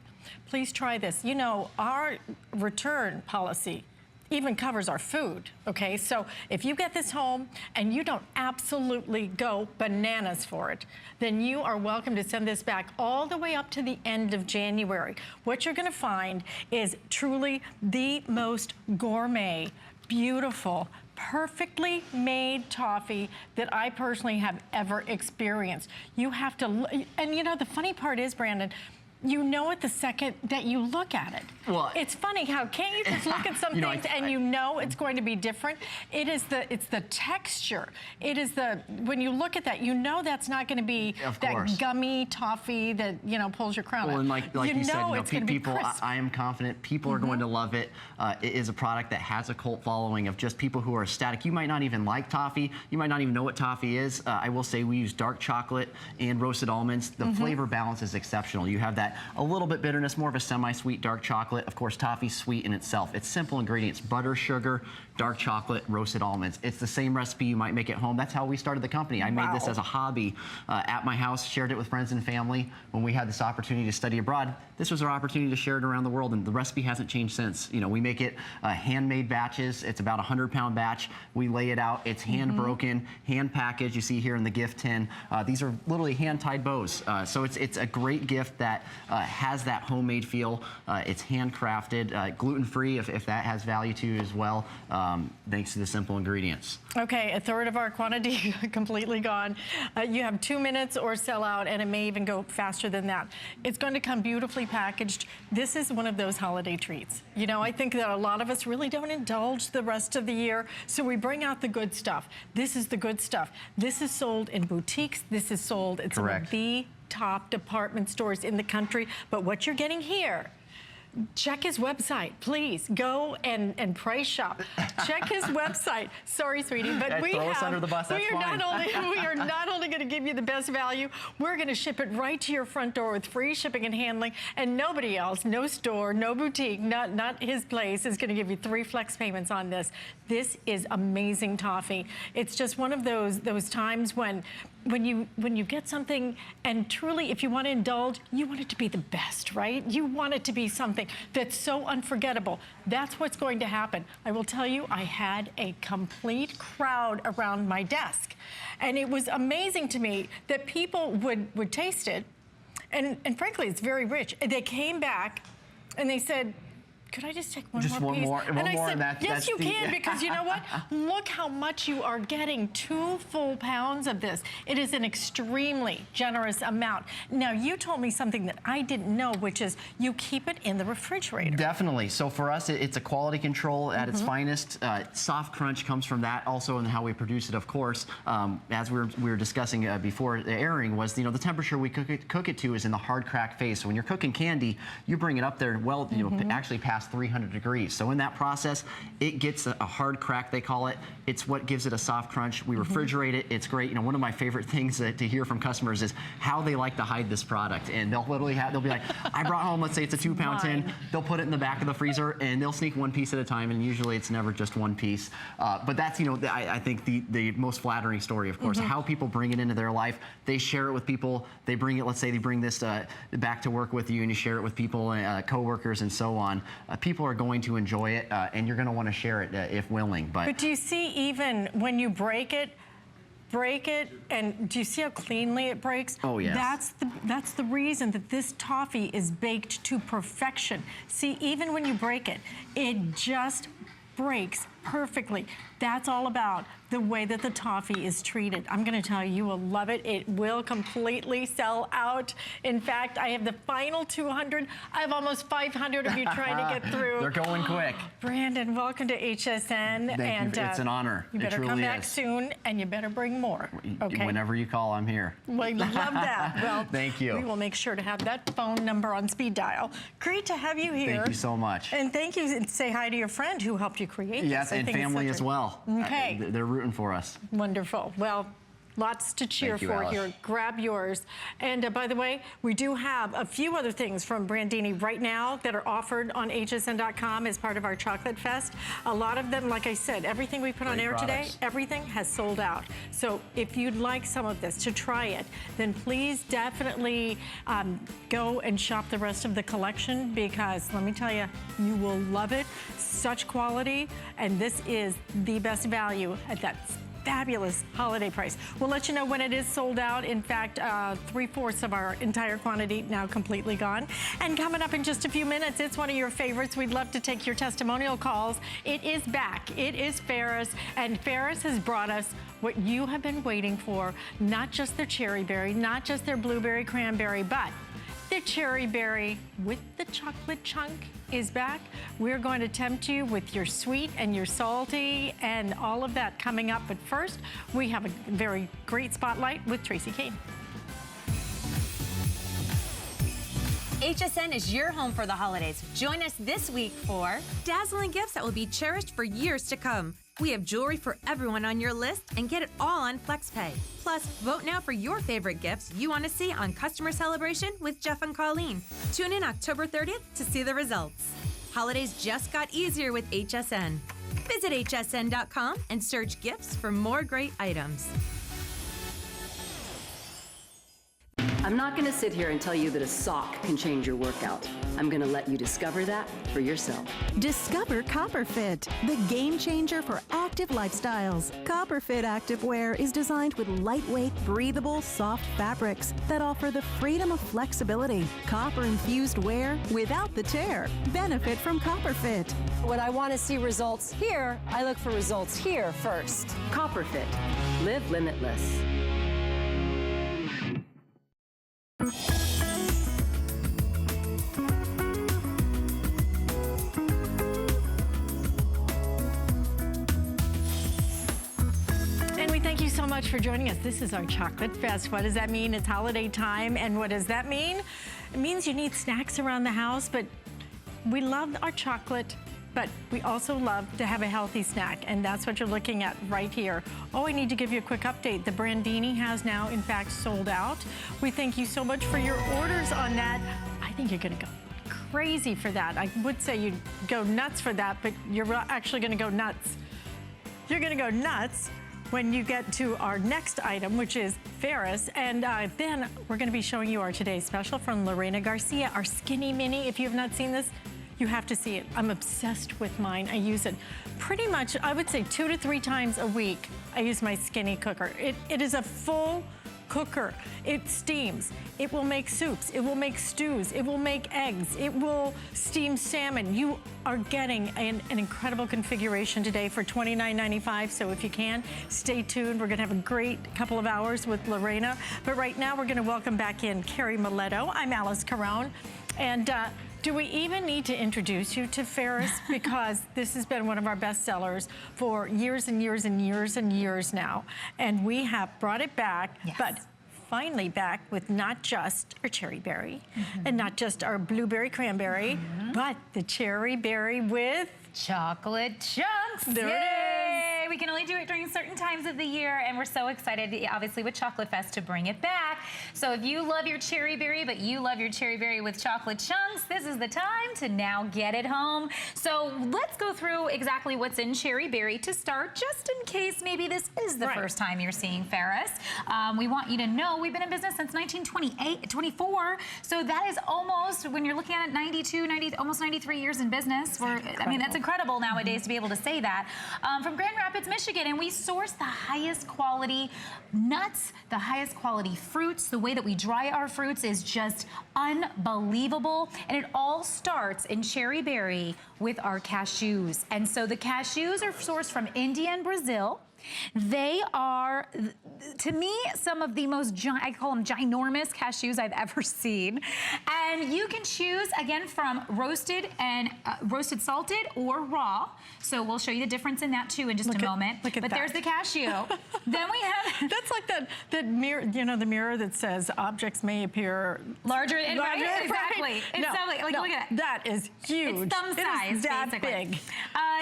please try this. You know, our return policy even covers our food, okay? So if you get this home and you don't absolutely go bananas for it, then you are welcome to send this back all the way up to the end of January. What you're gonna find is truly the most gourmet, beautiful, perfectly made toffee that I personally have ever experienced. You have to, and you know, the funny part is, Brandon, you know it the second that you look at it. Well, it's funny how can't you just look at some things and you know it's going to be different? It's the texture. It is when you look at that, you know that's not going to be that gummy toffee that, you know, pulls your crown out. Well, and like you said, you know, people, I am confident people are going to love it. It is a product that has a cult following of just people who are ecstatic. You might not even like toffee. You might not even know what toffee is. I will say we use dark chocolate and roasted almonds. The flavor balance is exceptional. You have that a little bit bitterness, more of a semi-sweet dark chocolate. Of course, toffee's sweet in itself. It's simple ingredients: butter, sugar, dark chocolate, roasted almonds. It's the same recipe you might make at home. That's how we started the company. I made this as a hobby at my house, shared it with friends and family. When we had this opportunity to study abroad, this was our opportunity to share it around the world, and the recipe hasn't changed since. You know, we make it handmade batches. It's about a 100-pound batch. We lay it out. It's hand broken, hand packaged. You see here in the gift tin. These are literally hand-tied bows. So it's a great gift that has that homemade feel. It's handcrafted, gluten-free if that has value to you as well, thanks to the simple ingredients. Okay, a third of our quantity completely gone. You have 2 minutes or sell out, and it may even go faster than that. It's going to come beautifully packaged. This is one of those holiday treats. You know, I think that a lot of us really don't indulge the rest of the year, so we bring out the good stuff. This is the good stuff. This is sold in boutiques. This is sold in some of the top department stores in the country. But what you're getting here, check his website, please. Go and price shop. Check his website. Sorry, sweetie, but we are not only going to give you the best value, we're going to ship it right to your front door with free shipping and handling, and nobody else, no store, no boutique, not his place, is going to give you 3 flex payments on this. This is amazing toffee. It's just one of those times when you get something, and truly, if you want to indulge, you want it to be the best, right? You want it to be something that's so unforgettable. That's what's going to happen. I will tell you, I had a complete crowd around my desk, and it was amazing to me that people would taste it, and frankly, it's very rich. They came back and they said, could I just take one more piece? And I said, yes, you can, because you know what? Look how much you are getting. 2 full pounds of this. It is an extremely generous amount. Now, you told me something that I didn't know, which is you keep it in the refrigerator. Definitely. So for us, it's a quality control at its finest. Soft crunch comes from that, also in how we produce it, of course. As we were discussing before the airing, was, you know, the temperature we cook it to is in the hard crack phase. So when you're cooking candy, you bring it up there, well, you know, actually past 300 degrees. So in that process, it gets a hard crack, they call it. It's what gives it a soft crunch. We refrigerate it. It's great. You know, one of my favorite things to hear from customers is how they like to hide this product. And they'll literally they'll be like, I brought home, let's say it's a 2-pound tin. They'll put it in the back of the freezer, and they'll sneak 1 piece at a time. And usually it's never just 1 piece. But that's, you know, I think the most flattering story, of course, how people bring it into their life. They share it with people. They bring it, let's say they bring this back to work with you, and you share it with people, coworkers, and so on. People are going to enjoy it, and you're going to want to share it if willing. But do you see, even when you break it, break it, and do you see how cleanly it breaks? Oh, yes. That's the reason that this toffee is baked to perfection. See, even when you break it, it just breaks perfectly. That's all about the way that the toffee is treated. I'm gonna tell you, you will love it. It will completely sell out. In fact, I have the final 200. I have almost 500 of you trying to get through. They're going quick. Brandon, welcome to HSN. Thank you. It's an honor. You better it truly come back is. soon, and you better bring more, okay? Whenever you call, I'm here. Well, I love that. Well, thank you. We will make sure to have that phone number on speed dial. Great to have you here. Thank you so much. And thank you, and say hi to your friend who helped you create this. Yes, and family as well. Okay. They're rooting for us. Wonderful. Well, lots to cheer for here. Grab yours. And by the way, we do have a few other things from Brandini right now that are offered on hsn.com as part of our Chocolate Fest. A lot of them, like I said, everything we put on air today, everything has sold out. So if you'd like some of this to try it, then please definitely go and shop the rest of the collection, because let me tell you, you will love it. Such quality, and this is the best value at that fabulous holiday price. We'll let you know when it is sold out. In fact, 3/4 of our entire quantity now completely gone. And coming up in just a few minutes, it's one of your favorites. We'd love to take your testimonial calls. It is back. It is Ferris, and Ferris has brought us what you have been waiting for, not just their cherry berry, not just their blueberry cranberry, but the cherry berry with the chocolate chunk is back. We're going to tempt you with your sweet and your salty and all of that coming up. But first, we have a very great spotlight with Tracy Kane. HSN is your home for the holidays. Join us this week for dazzling gifts that will be cherished for years to come. We have jewelry for everyone on your list, and get it all on FlexPay. Plus, vote now for your favorite gifts you want to see on Customer Celebration with Jeff and Colleen. Tune in October 30th to see the results. Holidays just got easier with HSN. Visit hsn.com and search gifts for more great items. I'm not going to sit here and tell you that a sock can change your workout. I'm going to let you discover that for yourself. Discover CopperFit, the game changer for active lifestyles. CopperFit activewear is designed with lightweight, breathable, soft fabrics that offer the freedom of flexibility. Copper-infused wear without the tear. Benefit from CopperFit. When I want to see results here, I look for results here first. CopperFit. Live limitless. And we thank you so much for joining us. This is our Chocolate Fest. What does that mean? It's holiday time. And what does that mean? It means you need snacks around the house, but we love our chocolate, but we also love to have a healthy snack, and that's what you're looking at right here. Oh, I need to give you a quick update. The Brandini has now, in fact, sold out. We thank you so much for your orders on that. I think you're gonna go crazy for that. I would say you'd go nuts for that, but you're actually gonna go nuts. You're gonna go nuts when you get to our next item, which is Ferris. And then we're gonna be showing you our today's special from Lorena Garcia, our Skinny Mini. If you have not seen this, you have to see it. I'm obsessed with mine. I use it pretty much, I would say 2 to 3 times a week. I use my Skinny cooker. It is a full cooker. It steams. It will make soups. It will make stews. It will make eggs. It will steam salmon. You are getting an incredible configuration today for $29.95. So if you can, stay tuned. We're gonna have a great couple of hours with Lorena. But right now we're gonna welcome back in Carrie Miletto. I'm Alice Carone. And do we even need to introduce you to Ferris? Because this has been one of our best sellers for years and years and years and years now. And we have brought it back, but finally back with not just our cherry berry and not just our blueberry cranberry, but the cherry berry with chocolate chunks. There it is. We can only do it during certain times of the year, and we're so excited, obviously, with Chocolate Fest to bring it back. So if you love your cherry berry, but you love your cherry berry with chocolate chunks, this is the time to now get it home. So let's go through exactly what's in cherry berry to start, just in case maybe this is the first time you're seeing Ferris. We want you to know we've been in business since 1924. So that is almost, when you're looking at it, almost 93 years in business. I mean, that's incredible nowadays to be able to say that. From Grand Rapids, Rapids, Michigan, and we source the highest quality nuts, the highest quality fruits. The way that we dry our fruits is just unbelievable. And it all starts in Cherry Berry with our cashews. And so the cashews are sourced from India and Brazil. They are, to me, some of the most, I call them ginormous cashews I've ever seen. And you can choose, again, from roasted and roasted salted or raw. So we'll show you the difference in that, too, in just a moment. Look at but that. there's the cashew. Then we have... That's like that mirror, you know, the mirror that says objects may appear... Larger, and larger, right? Exactly. Right? It's No, so, like, no, look at that. That is huge. It's thumb size, it is that basically. big.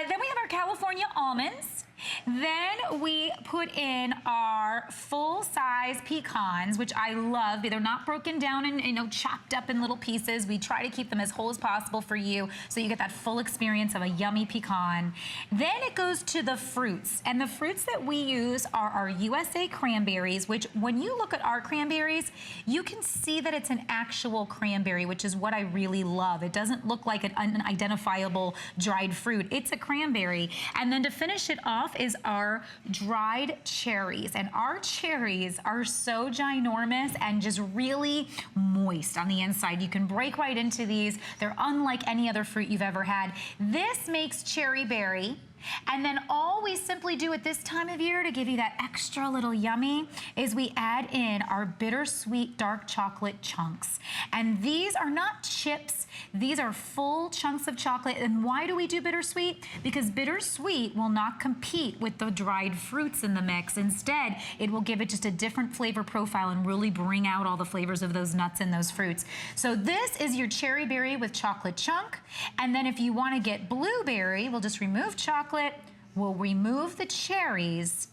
Then we have our California almonds. Then we put in our full-size pecans, which I love. They're not broken down and, you know, chopped up in little pieces. We try to keep them as whole as possible for you, so you get that full experience of a yummy pecan. Then it goes to the fruits, and the fruits that we use are our USA cranberries, which when you look at our cranberries, you can see that it's an actual cranberry, which is what I really love. It doesn't look like an unidentifiable dried fruit. It's a cranberry. And then to finish it off is our dried cherries. And our cherries are so ginormous and just really moist on the inside. You can break right into these. They're unlike any other fruit you've ever had. This makes Cherry Berry. And then all we simply do at this time of year to give you that extra little yummy is we add in our bittersweet dark chocolate chunks. And these are not chips, these are full chunks of chocolate. And why do we do bittersweet? Because bittersweet will not compete with the dried fruits in the mix. Instead, it will give it just a different flavor profile and really bring out all the flavors of those nuts and those fruits. So this is your Cherry Berry with chocolate chunk. And then if you want to get blueberry, we'll just remove chocolate. We'll remove the cherries,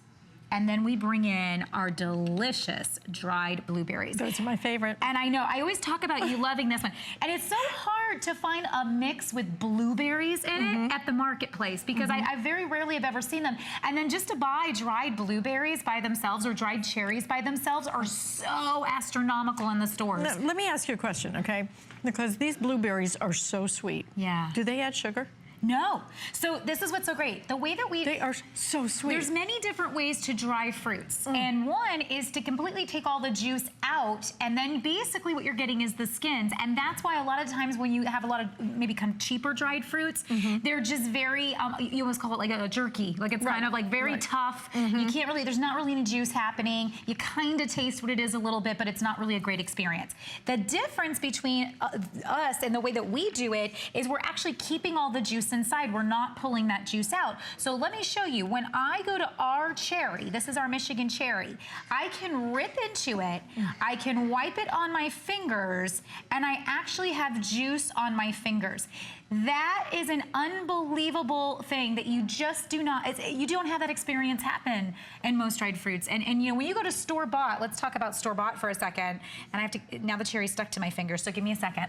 and then we bring in our delicious dried blueberries. Those are my favorite. And I know, I always talk about you loving this one. And it's so hard to find a mix with blueberries in it at the marketplace, because I very rarely have ever seen them. And then just to buy dried blueberries by themselves or dried cherries by themselves are so astronomical in the stores. Now, let me ask you a question, okay? Because these blueberries are so sweet. Yeah. Do they add sugar? No. So this is what's so great. The way that They are so sweet. There's many different ways to dry fruits. And one is to completely take all the juice out, and then basically what you're getting is the skins. And that's why a lot of times when you have a lot of maybe kind of cheaper dried fruits, they're just very, you almost call it like a jerky. Like it's kind of like very tough. You can't really, there's not really any juice happening. You kind of taste what it is a little bit, but it's not really a great experience. The difference between us and the way that we do it is we're actually keeping all the juice inside. We're not pulling that juice out. So let me show you. When I go to our cherry, this is our Michigan cherry, I can rip into it, I can wipe it on my fingers, and I actually have juice on my fingers. That is an unbelievable thing that you just do not, you don't have that experience happen in most dried fruits. And you know, when you go to store-bought, let's talk about store-bought for a second. And I have to, now the cherry's stuck to my finger, so give me a second.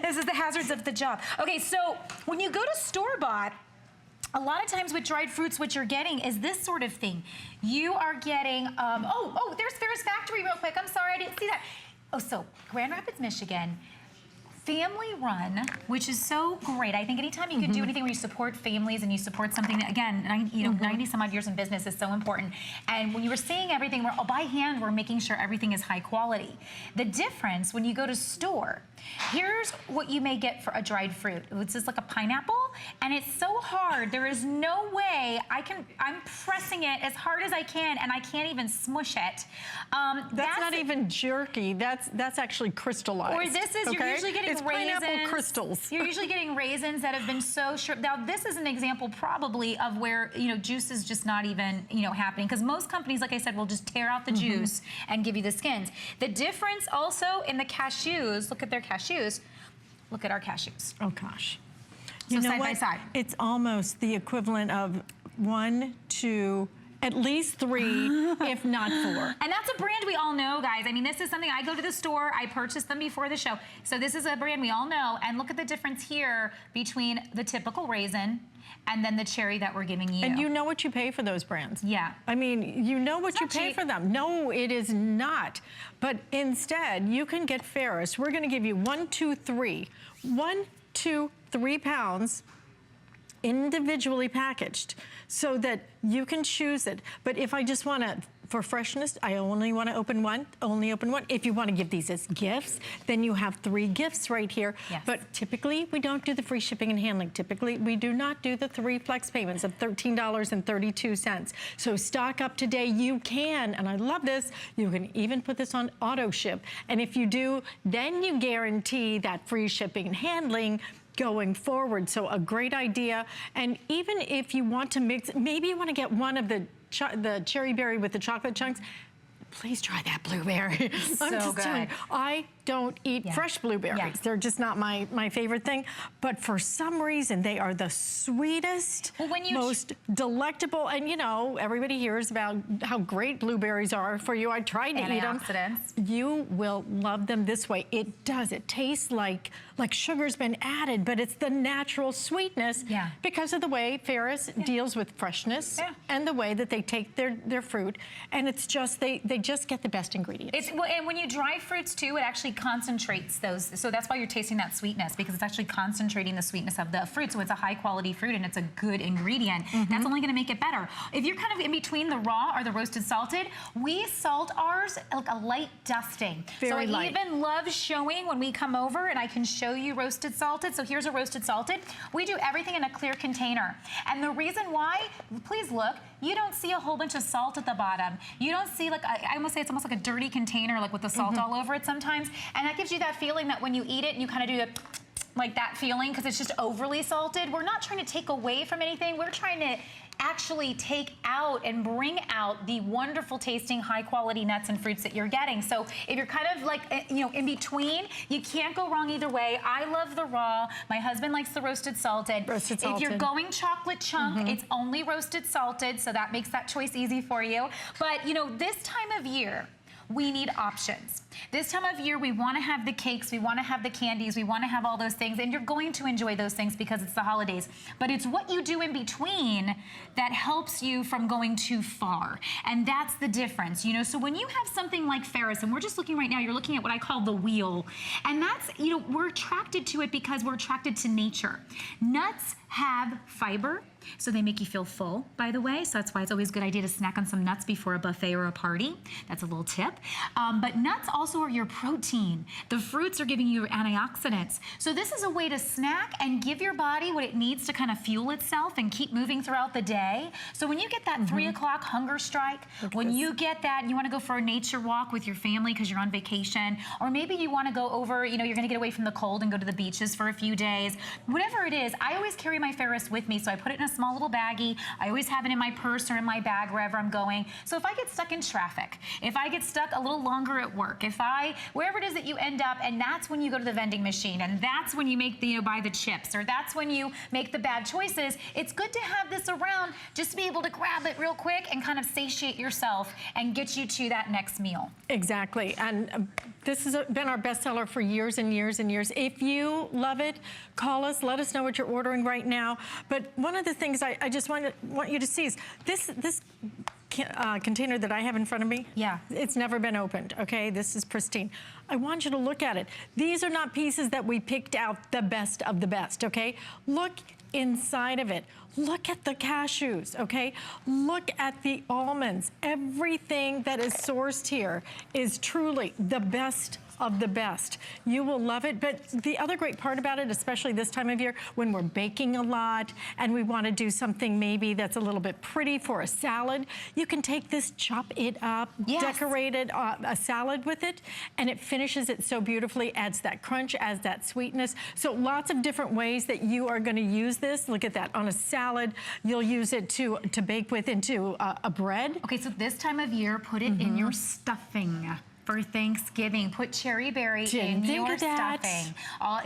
This is the hazards of the job. Okay, so when you go to store-bought, a lot of times with dried fruits, what you're getting is this sort of thing. You are getting, there's Ferris Factory real quick. I'm sorry, I didn't see that. Oh, so Grand Rapids, Michigan, family run, which is so great. I think anytime you can do anything where you support families and you support something that, again, 90 some odd years in business is so important. And when you were seeing everything, we're by hand, we're making sure everything is high quality. The difference when you go to store, here's what you may get for a dried fruit. It's just like a pineapple, and it's so hard. There is no way I'm pressing it as hard as I can, and I can't even smush it. That's not even jerky. That's actually crystallized. Or this is, you're usually getting it's raisins. pineapple crystals. You're usually getting raisins that have been so short. Now, this is an example probably of where, juice is just not even, happening. Because most companies, like I said, will just tear out the juice and give you the skins. The difference also in the cashews, look at their cashews. Look at our cashews. Oh, gosh. So side by side. It's almost the equivalent of 1, 2, at least 3, if not 4. And that's a brand we all know, guys. I mean, this is something I go to the store, I purchase them before the show. So this is a brand we all know. And look at the difference here between the typical raisin and then the cherry that we're giving you. And you know what you pay for those brands. Yeah. I mean, you know what you pay for them. No, it is not. But instead, you can get Ferris. We're going to give you 1, 2, 3. 1, 2, 3 pounds individually packaged so that you can choose it. But if I just want to, for freshness, I only want to open one. If you want to give these as gifts, then you have 3 gifts right here. Yes. But typically, we don't do the free shipping and handling. Typically, we do not do the 3 flex payments of $13.32. So stock up today. You can, and I love this, you can even put this on auto ship. And if you do, then you guarantee that free shipping and handling going forward. So a great idea. And even if you want to mix, maybe you want to get one of the cherry berry with the chocolate chunks, please try that blueberry. I'm just telling you, I don't eat fresh blueberries. Yeah. They're just not my favorite thing. But for some reason, they are the sweetest, most delectable. And you know, everybody hears about how great blueberries are for you. I tried to eat them. You will love them this way. It does. It tastes like sugar's been added, but it's the natural sweetness because of the way Ferris deals with freshness and the way that they take their fruit. And it's just, they just get the best ingredients. And when you dry fruits too, it actually concentrates those. So that's why you're tasting that sweetness, because it's actually concentrating the sweetness of the fruit. So it's a high quality fruit and it's a good ingredient. That's only gonna make it better. If you're kind of in between the raw or the roasted salted, we salt ours like a light dusting. Very light. I even love showing when we come over and I can show you roasted salted. So here's a roasted salted. We do everything in a clear container. And the reason why, please look, you don't see a whole bunch of salt at the bottom. You don't see, like, I almost say it's almost like a dirty container, like with the salt all over it sometimes. And that gives you that feeling that when you eat it, you kind of do it like that feeling because it's just overly salted. We're not trying to take away from anything. We're trying to actually take out and bring out the wonderful tasting high quality nuts and fruits that you're getting. So if you're kind of like, you know, in between, you can't go wrong either way. I love the raw. My husband likes the roasted salted. If you're going chocolate chunk, it's only roasted salted, so that makes that choice easy for you. But you know, this time of year, we need options. This time of year, we want to have the cakes, we want to have the candies, we want to have all those things, and you're going to enjoy those things because it's the holidays. But it's what you do in between that helps you from going too far. And that's the difference, you know? So when you have something like Ferris, and we're just looking right now, you're looking at what I call the wheel. And that's, you know, we're attracted to it because we're attracted to nature. Nuts have fiber, so they make you feel full, by the way. So that's why it's always a good idea to snack on some nuts before a buffet or a party. That's a little tip. But nuts also are your protein. The fruits are giving you your antioxidants. So this is a way to snack and give your body what it needs to kind of fuel itself and keep moving throughout the day. So when you get that 3 o'clock hunger strike, when you get that, you want to go for a nature walk with your family because you're on vacation, or maybe you want to go over, you know, you're going to get away from the cold and go to the beaches for a few days. Whatever it is, I always carry my Ferris with me, so I put it in a small little baggie. I always have it in my purse or in my bag wherever I'm going. So if I get stuck in traffic, if I get stuck a little longer at work, wherever it is that you end up, and that's when you go to the vending machine, and that's when you make the, you know, buy the chips, or that's when you make the bad choices, it's good to have this around just to be able to grab it real quick and kind of satiate yourself and get you to that next meal. Exactly, and this has been our bestseller for years and years and years. If you love it, call us, let us know what you're ordering right now. But one of the things I just want you to see is this container that I have in front of me, it's never been opened, okay? This is pristine. I want you to look at it. These are not pieces that we picked out the best of the best, okay? Look inside of it. Look at the cashews, okay? Look at the almonds. Everything that is sourced here is truly the best of the best. You will love it. But the other great part about it, especially this time of year, when we're baking a lot and we want to do something maybe that's a little bit pretty for a salad, you can take this, chop it up, decorate it, a salad with it, and it finishes it so beautifully, adds that crunch, adds that sweetness. So lots of different ways that you are going to use this. Look at that. On a salad, you'll use it to bake with into a bread. Okay, so this time of year, put it in your stuffing. For Thanksgiving, put cherry berry in your stuffing.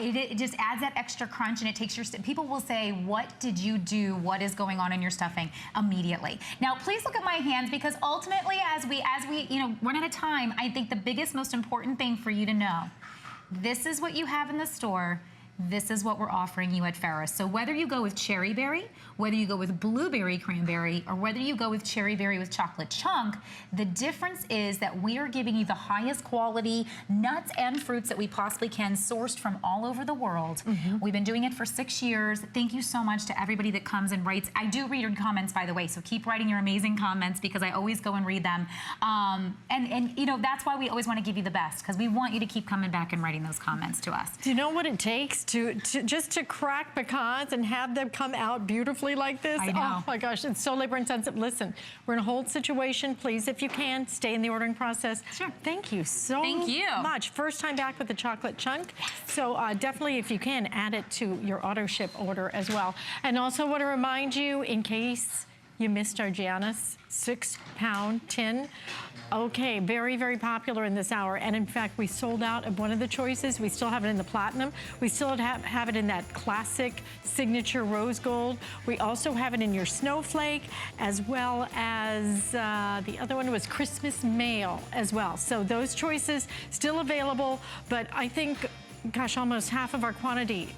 It just adds that extra crunch, and it takes your, people will say, what did you do? What is going on in your stuffing? Immediately. Now, please look at my hands, because ultimately, as we you know, run out of time, I think the biggest, most important thing for you to know, this is what you have in the store. this is what we're offering you at Ferris. So whether you go with cherry berry, whether you go with blueberry cranberry, or whether you go with cherry berry with chocolate chunk, the difference is that we are giving you the highest quality nuts and fruits that we possibly can, sourced from all over the world. We've been doing it for 6 years. Thank you so much to everybody that comes and writes. I do read your comments, by the way, so keep writing your amazing comments because I always go and read them. And you know, that's why we always want to give you the best, because we want you to keep coming back and writing those comments to us. Do you know what it takes to just to crack pecans and have them come out beautifully like this? I know. Oh my gosh, it's so labor intensive. Listen, we're in a hold situation. Please, if you can, stay in the ordering process. Sure. Thank you so much. First time back with the chocolate chunk. Yes. So definitely, if you can, add it to your auto ship order as well. And also want to remind you, in case you missed our Janice 6-pound tin. Okay, very, very popular in this hour. And in fact, we sold out of one of the choices. We still have it in the platinum. We still have it in that classic signature rose gold. We also have it in your snowflake, as well as the other one was Christmas mail as well. So those choices still available, but I think, gosh, almost half of our quantity